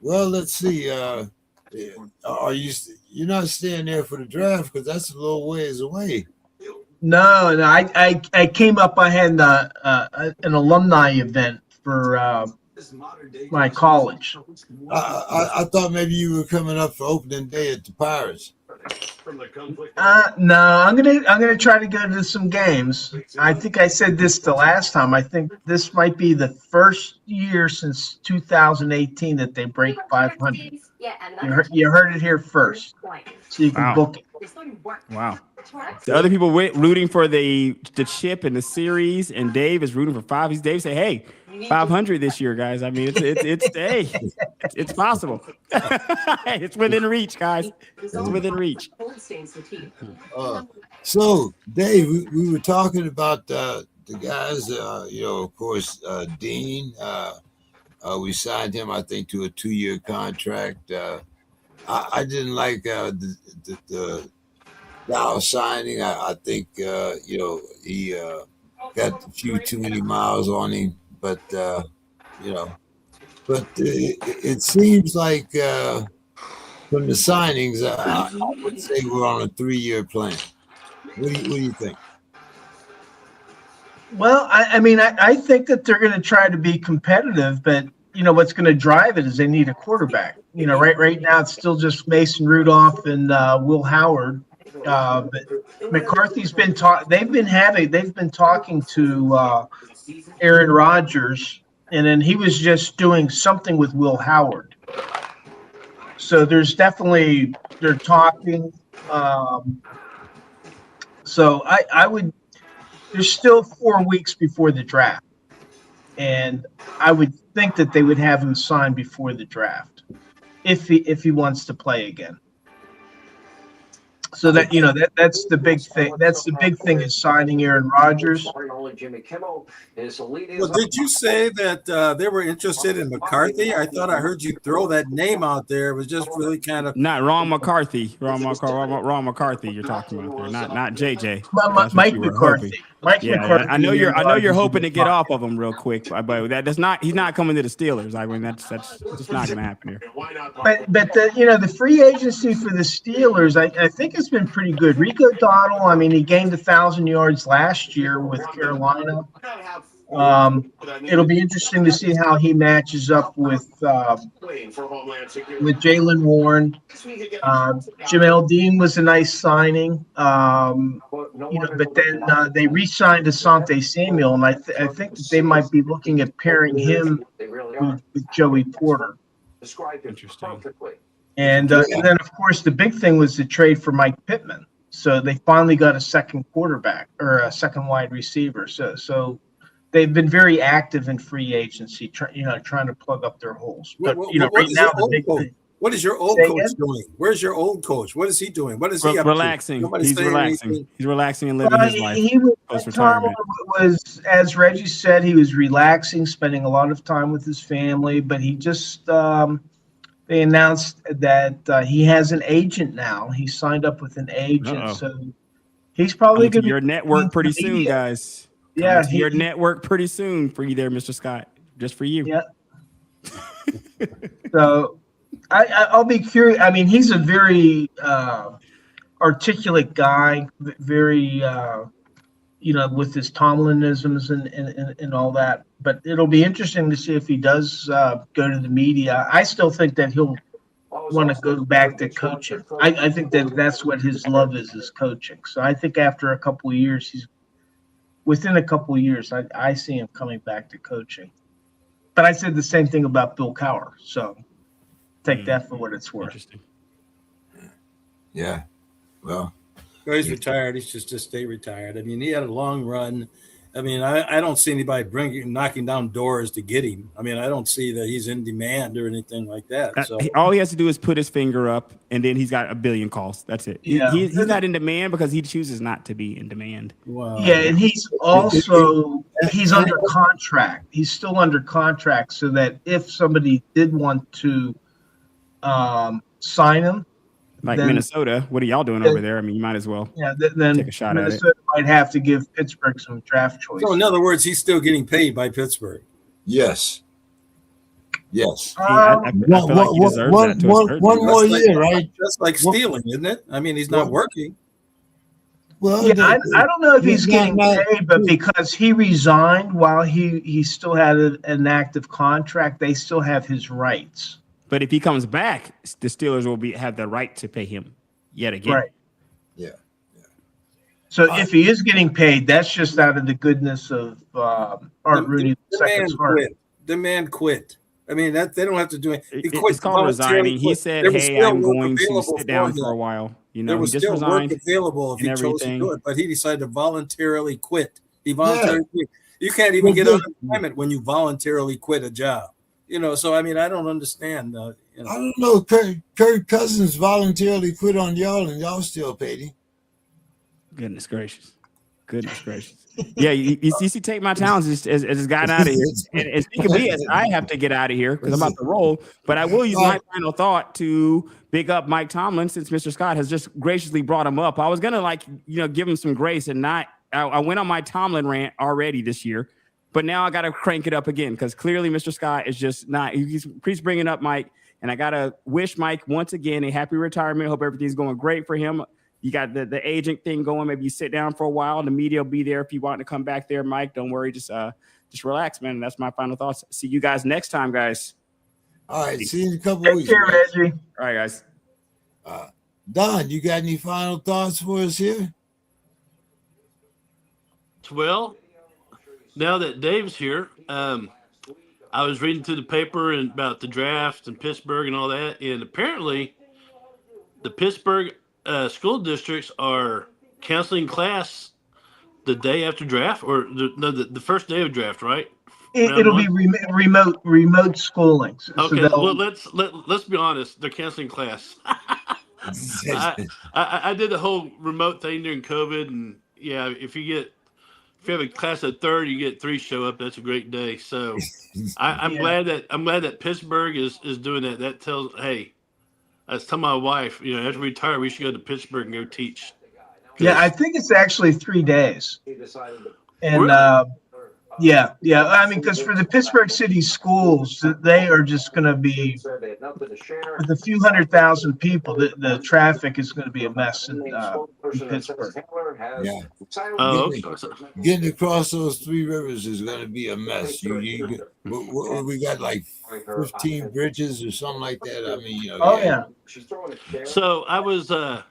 Well, let's see. Are you're not staying there for the draft because that's a little ways away? No. I came up. I had an alumni event for my college. I thought maybe you were coming up for opening day at the Pirates. No, I'm gonna try to go to some games. I think I said this the last time. I think this might be the first year since 2018 that they break 500. You heard it here first, so you can book it. Wow. The other people rooting for the chip and the series, and Dave is rooting for 5. Dave say, "Hey, 500 this year, guys. I mean, it's possible. It's within reach, guys. It's within reach." So, Dave, we were talking about the guys. Of course, Dean, We signed him, I think, to a 2-year contract. I didn't like the Dow signing. I think he got a few too many miles on him, but it seems like from the signings, I would say we're on a 3-year plan. What do you think? Well, I think that they're going to try to be competitive, but what's going to drive it is they need a quarterback. Right now it's still just Mason Rudolph and Will Howard. But McCarthy's been they've been talking to Aaron Rodgers, and then he was just doing something with Will Howard. So they're talking. So I would. There's still 4 weeks before the draft, and I would think that they would have him signed before the draft if he wants to play again. So that's the big thing. That's the big thing is signing Aaron Rodgers. Well, did you say that they were interested in McCarthy? I thought I heard you throw that name out there. It was just really kind of Not Ron McCarthy. Ron McCarthy. You're talking about there, not JJ. Mike McCarthy. Yeah, McCarthy. I know you're hoping to get off of him real quick, but that's not. He's not coming to the Steelers. I mean, that's just not going to happen here. But the free agency for the Steelers, I think it's been pretty good. Rico Dowdle, I mean, he gained 1,000 yards last year with Carolina. It'll be interesting to see how he matches up with Jalen Warren. Jamel Dean was a nice signing, but then they re-signed Asante Samuel, and I think that they might be looking at pairing him with Joey Porter. Interesting. And then, of course, the big thing was the trade for Mike Pittman. So they finally got a second quarterback or a second wide receiver. So they've been very active in free agency, trying to plug up their holes. But right now, the big thing. What is your old coach doing? Where's your old coach? What is he doing? What is he up relaxing? To? He's relaxing. Anything? He's relaxing and living his life. He post-retirement. was, as Reggie said, he was relaxing, spending a lot of time with his family. But he just they announced that he has an agent now. He signed up with an agent, so he's probably going to your network pretty soon, guys. Yeah, your network pretty soon for you there, Mr. Scott. Just for you. Yeah. So I'll be curious. I mean, he's a very articulate guy, very with his Tomlinisms and all that. But it'll be interesting to see if he does go to the media. I still think that he'll want to go back to coaching. I think that's what his love is coaching. So I think after a couple of years, within a couple of years, I see him coming back to coaching. But I said the same thing about Bill Cowher. So take that for what it's worth. Interesting. Yeah. Well, he's retired. He's just to stay retired. I mean, he had a long run. I mean, I don't see anybody knocking down doors to get him. I mean, I don't see that he's in demand or anything like that. So all he has to do is put his finger up, and then he's got a billion calls. That's it. Yeah. He's not in demand because he chooses not to be in demand. Wow. Yeah, and he's under contract. He's still under contract, so that if somebody did want to sign him, like then, Minnesota, what are y'all doing over there? I mean, you might as well then take a shot Minnesota at it. might have to give Pittsburgh some draft choices. So in other words, he's still getting paid by Pittsburgh. yes. Yes. I feel like he deserves that to a certain One degree. more year, right? That's like stealing, isn't it? I mean, he's not working. Well, Yeah, I don't know if he's getting paid, but because he resigned while he still had an active contract, they still have his rights. But if he comes back, the Steelers will have the right to pay him yet again. Right. Yeah. So if he is getting paid, that's just out of the goodness of Art Rooney II's heart. The man quit. I mean, that they don't have to do it. He quit. It's called resigning. He said, "Hey, I'm going to sit down for a while." There was still work available if he chose to do it, but he decided to voluntarily quit. He voluntarily quit. You can't even get unemployment when you voluntarily quit a job. So I mean, I don't understand. I don't know. Kirk Cousins voluntarily quit on y'all, and y'all still paid him. Goodness gracious. Goodness gracious. Yeah, you see, take my talents as gotten out of here. And speaking of me, as I have to get out of here because I'm about to roll, but I will use my final thought to big up Mike Tomlin since Mr. Scott has just graciously brought him up. I was going to give him some grace and not, I went on my Tomlin rant already this year, but now I got to crank it up again because clearly Mr. Scott is just not, he's bringing up Mike. And I got to wish Mike once again a happy retirement. Hope everything's going great for him. You got the agent thing going. Maybe you sit down for a while. The media will be there if you want to come back there, Mike. Don't worry. Just relax, man. That's my final thoughts. See you guys next time, guys. All right. See you in a couple of weeks. Take care, Reggie. All right, guys. Don, you got any final thoughts for us here? Well, now that Dave's here, I was reading through the paper and about the draft and Pittsburgh and all that, and apparently the Pittsburgh school districts are canceling class the day after draft, or the first day of draft, right? It'll be remote schooling. Okay, well let's be honest. They're canceling class. I did the whole remote thing during COVID, and yeah, if you have a class at third, you get 3 show up. That's a great day. So I'm glad that Pittsburgh is doing that. That tells, hey, I was telling my wife, after we retire, we should go to Pittsburgh and go teach. Yeah, I think it's actually 3 days. And Really? yeah. I mean, because for the Pittsburgh City schools, they are just going to be with a few 100,000 people. The traffic is going to be a mess in Pittsburgh. Yeah. Oh, Getting across those 3 rivers is going to be a mess. We got like 15 bridges or something like that. I mean, Yeah. So I was, and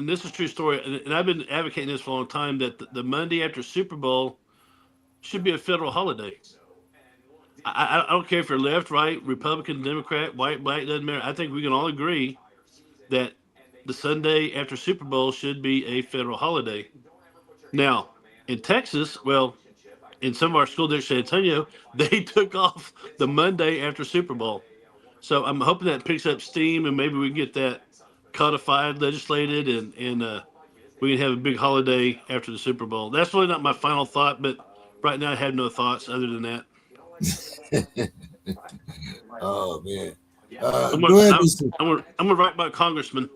this is a true story, and I've been advocating this for a long time, that the Monday after Super Bowl should be a federal holiday. I don't care if you're left, right, Republican, Democrat, white, black, doesn't matter. I think we can all agree that the Sunday after Super Bowl should be a federal holiday. Now, in Texas, in some of our school districts in San Antonio, they took off the Monday after Super Bowl. So I'm hoping that picks up steam, and maybe we can get that codified, legislated, and we can have a big holiday after the Super Bowl. That's really not my final thought, but right now I have no thoughts other than that. Oh man. I'm Go ahead, gonna write my congressman.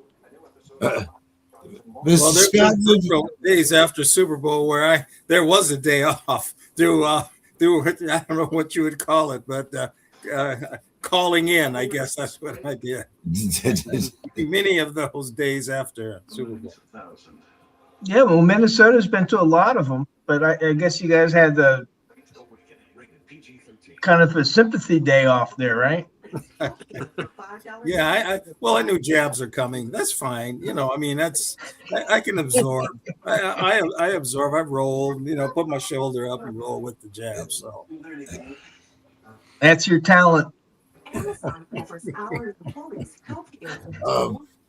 Mr. Well, there's Scott. been several days after Super Bowl where there was a day off through I don't know what you would call it, but calling in, I guess that's what I did. Many of those days after Super Bowl. Yeah, well, Minnesota's been to a lot of them, but I guess you guys had the kind of a sympathy day off there, right? Yeah, I knew jabs are coming. That's fine. I mean, I can absorb. I absorb. I roll. Put my shoulder up and roll with the jab. So That's your talent. Well,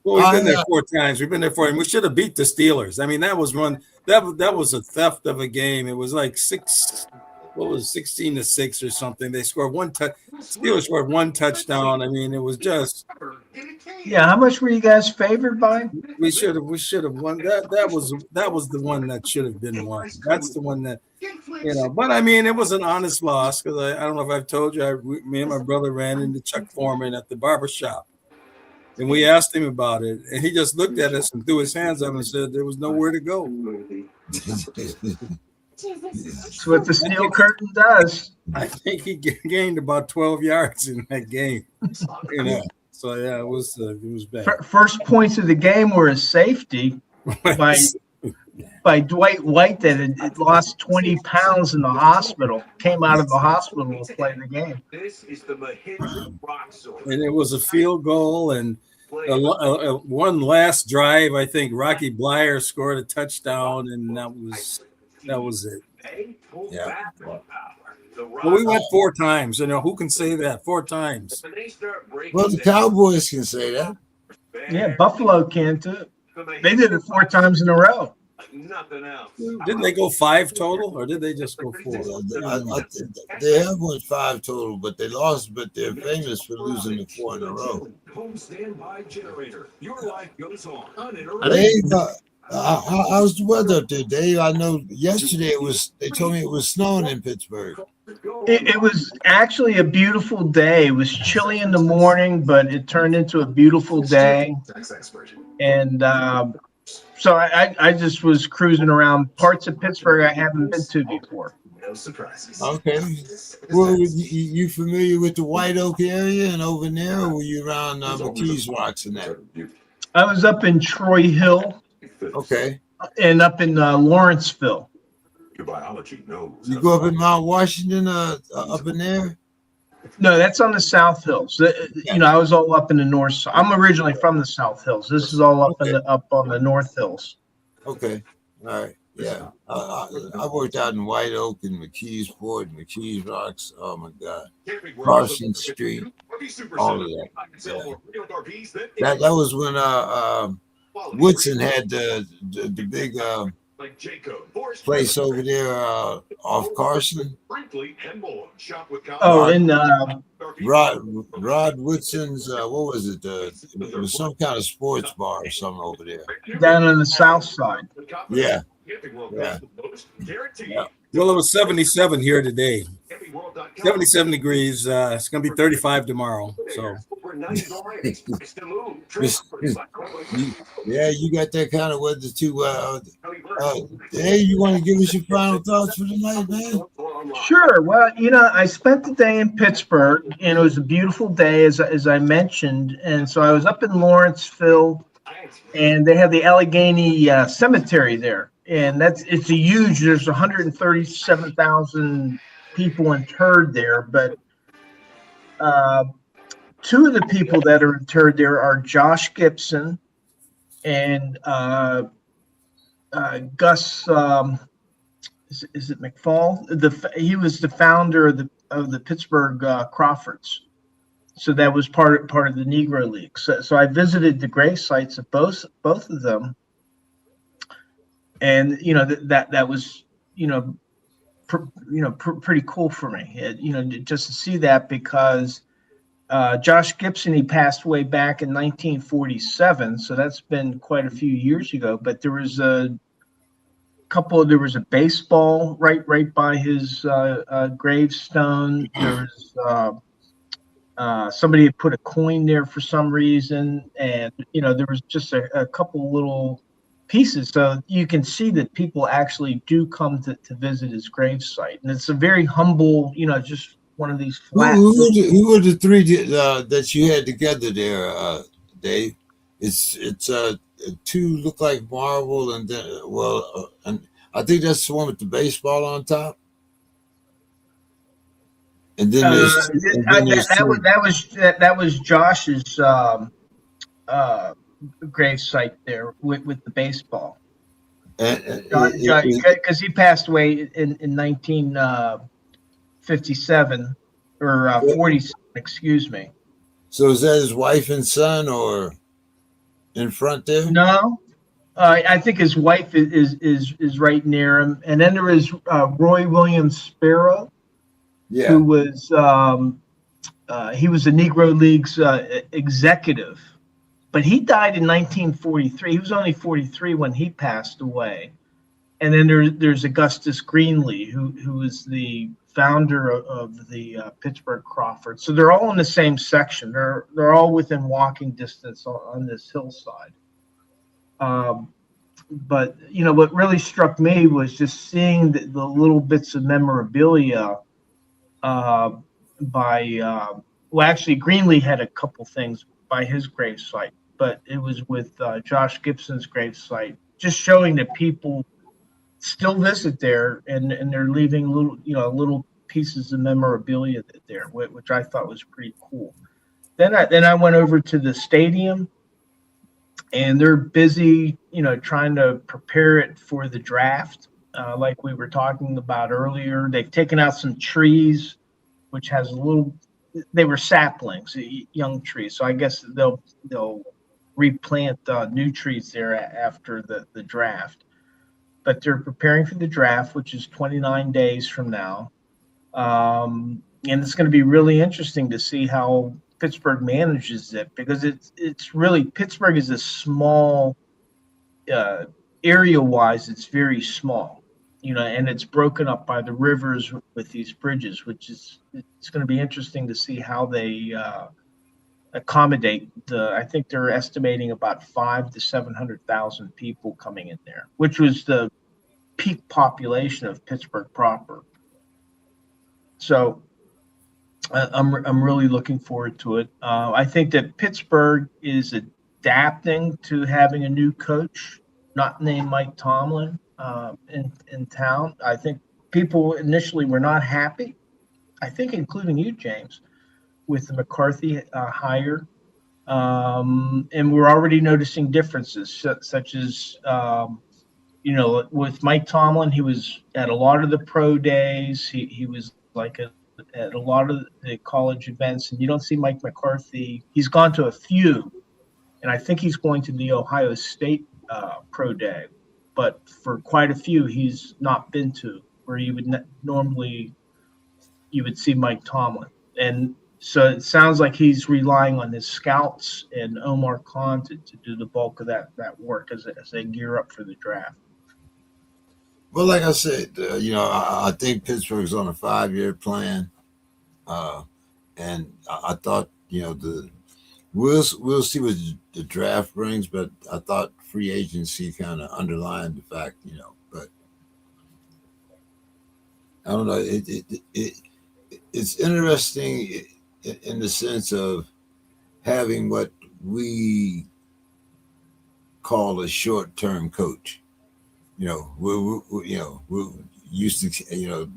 we've been there 4 times. We've been there 4, and we should have beat the Steelers. I mean, that was one. That was a theft of a game. It was like 16-6 or something. They scored 1 touch. Steelers scored 1 touchdown. I mean, it was just. Yeah, how much were you guys favored by? We should have won. That was the one that should have been won. That's the one that, But I mean, it was an honest loss because I don't know if I've told you. Me and my brother ran into Chuck Foreman at the barber shop, and we asked him about it, and he just looked at us and threw his hands up and said there was nowhere to go. That's what the steel curtain does. I think he gained about 12 yards in that game. So yeah, it was bad. First points of the game were a safety by Dwight White that had lost 20 pounds in the hospital. Came out of the hospital to play the game. And it was a field goal and one last drive. I think Rocky Blyer scored a touchdown, and that was it. Yeah. Well, we went 4 times. Who can say that 4 times? Well, the Cowboys can say that. Yeah, Buffalo can too. They did it 4 times in a row. Nothing else. Didn't they go 5 total, or did they just go 4? They have won 5 total, but they lost. But they're famous for losing the 4 in a row. Home standby generator. Your life goes on Dave, How's the weather up there, Dave? I know yesterday it was. They told me it was snowing in Pittsburgh. It was actually a beautiful day. It was chilly in the morning, but it turned into a beautiful day. And so I just was cruising around parts of Pittsburgh I haven't been to before. Okay. Well, you familiar with the White Oak area and over there, or were you around McKees Rocks and that? I was up in Troy Hill Okay. and up in Lawrenceville. You go up in Mount Washington, up in there? No, that's on the South Hills. I was all up in the north side. I'm originally from the South Hills. This is all up on the North Hills. Okay. All right. Yeah. I worked out in White Oak and McKeesport and McKees Rocks. Oh my God. Carson Street. All of that. Yeah. That was when Woodson had the big place over there off Carson. Oh, in Rod Woodson's what was it? It was some kind of sports bar or something over there. down on the south side. Yeah. Yeah. Well, it was 77 here today. 77 degrees. It's going to be 35 tomorrow. So, yeah, you got that kind of weather too. Hey, you want to give us your final thoughts for the night, man? Sure. Well, I spent the day in Pittsburgh, and it was a beautiful day, as I mentioned. And so I was up in Lawrenceville, and they have the Allegheny Cemetery there. And it's a huge, there's 137,000 people interred there. But two of the people that are interred there are Josh Gibson and Gus, is it McFall? He was the founder of the Pittsburgh Crawfords. So that was part of the Negro League. So I visited the grave sites of both of them. And that was pretty cool for me, just to see that, because Josh Gibson, he passed away back in 1947, so that's been quite a few years ago. But there was a baseball right by his gravestone. There was somebody had put a coin there for some reason, and there was just a couple little pieces, so you can see that people actually do come to visit his gravesite, and it's a very humble, just one of these flat. Who were the three that you had together there, Dave? It's two look like marble, and then and I think that's the one with the baseball on top. And then that was Josh's gravesite there with the baseball, because he passed away in 1957 or 47, excuse me. So is that his wife and son, or in front there? No, I think his wife is right near him, and then there is Roy Williams Sparrow, who was he was the Negro League's executive. But he died in 1943. He was only 43 when he passed away. And then there's Augustus Greenlee, who was the founder of the Pittsburgh Crawford. So they're all in the same section. They're all within walking distance on this hillside. But what really struck me was just seeing the little bits of memorabilia actually Greenlee had a couple things by his gravesite, but it was with Josh Gibson's gravesite, just showing that people still visit there, and they're leaving little pieces of memorabilia there, which I thought was pretty cool. Then I went over to the stadium, and they're busy, trying to prepare it for the draft, like we were talking about earlier. They've taken out some trees, which has they were saplings, young trees. So I guess they'll replant new trees there after the draft. But they're preparing for the draft, which is 29 days from now. And it's going to be really interesting to see how Pittsburgh manages it, because it's really, Pittsburgh is a small area-wise, it's very small, and it's broken up by the rivers with these bridges, which is it's going to be interesting to see how they accommodate I think they're estimating about 5 to 700,000 people coming in there, which was the peak population of Pittsburgh proper. So I'm really looking forward to it. I think that Pittsburgh is adapting to having a new coach, not named Mike Tomlin, in town. I think people initially were not happy. I think, including you, James, with the McCarthy hire. And we're already noticing differences, such as, with Mike Tomlin, he was at a lot of the pro days. He was like at a lot of the college events, and you don't see Mike McCarthy. He's gone to a few, and I think he's going to the Ohio State pro day, but for quite a few, he's not been to, where you would normally you would see Mike Tomlin. And so it sounds like he's relying on his scouts and Omar Khan to do the bulk of that work as they gear up for the draft. Well, like I said, I think Pittsburgh's on a 5-year plan, and I thought, we'll see what the draft brings, but I thought free agency kind of underlined the fact, but I don't know. It's interesting in the sense of having what we call a short-term coach. We're used to,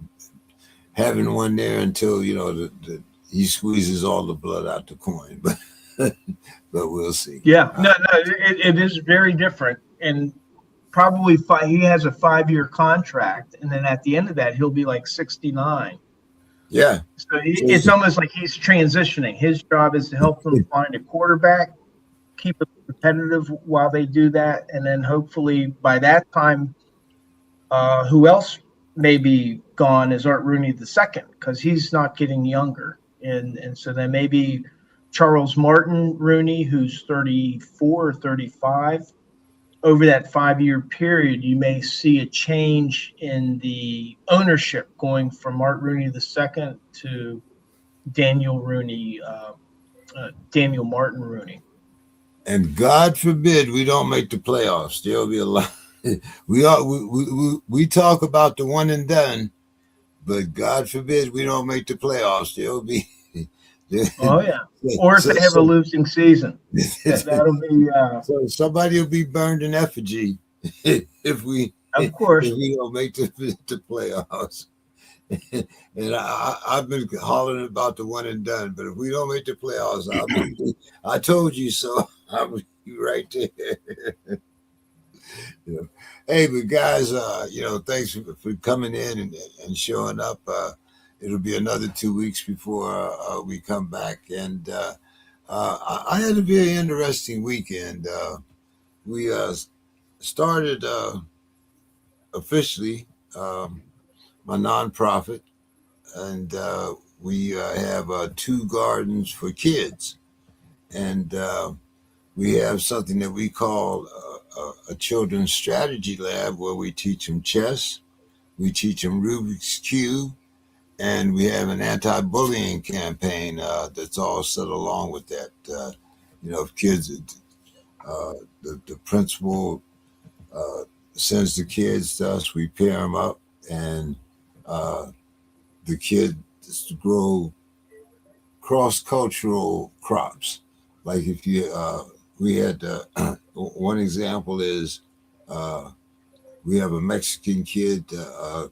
having one there until, he squeezes all the blood out the coin, but we'll see. Yeah, no, it is very different. And probably he has a 5-year contract. And then at the end of that, he'll be like 69. Yeah. So it's almost like he's transitioning. His job is to help them find a quarterback, keep it competitive while they do that, and then hopefully by that time, who else may be gone is Art Rooney II, because he's not getting younger, and so then maybe Charles Martin Rooney, who's 34 or 35. Over that 5-year period, you may see a change in the ownership going from Art Rooney II to Daniel Martin Rooney. And God forbid we don't make the playoffs. There'll be a lot. We talk about the one and done, but God forbid we don't make the playoffs. There'll be. Oh yeah, or if they have a losing season, that'll be. So somebody will be burned in effigy if we don't make the playoffs. And I've been hollering about the one and done, but if we don't make the playoffs, I told you so. I'll be right there. Hey, but guys, thanks for coming in and showing up. It'll be another 2 weeks before we come back. And I had a very interesting weekend. We started officially my nonprofit, and we have 2 gardens for kids. And we have something that we call a children's strategy lab, where we teach them chess, we teach them Rubik's Cube, and we have an anti-bullying campaign that's all set along with that. If kids, the principal sends the kids to us, we pair them up, and the kids grow cross-cultural crops. Like if you, we had one example is we have a Mexican kid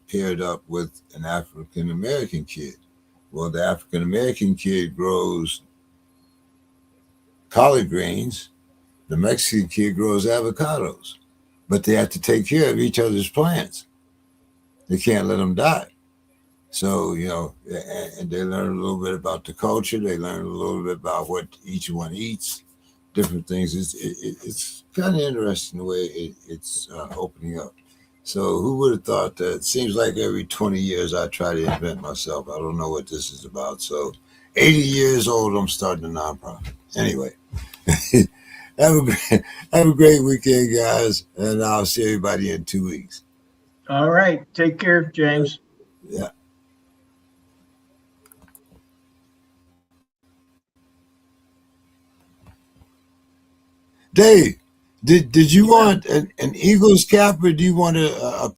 paired up with an African American kid. Well, the African American kid grows collard greens. The Mexican kid grows avocados, but they have to take care of each other's plants. They can't let them die. So, and they learn a little bit about the culture. They learn a little bit about what each one eats, different things. It's kind of interesting the way it's opening up. So who would have thought that? It seems like every 20 years I try to invent myself. I don't know what this is about. So 80 years old, I'm starting a nonprofit. Anyway. Have a great, have a great weekend, guys, and I'll see everybody in 2 weeks. All right. Take care, James. Yeah. Dave, did you want an Eagles cap or do you want a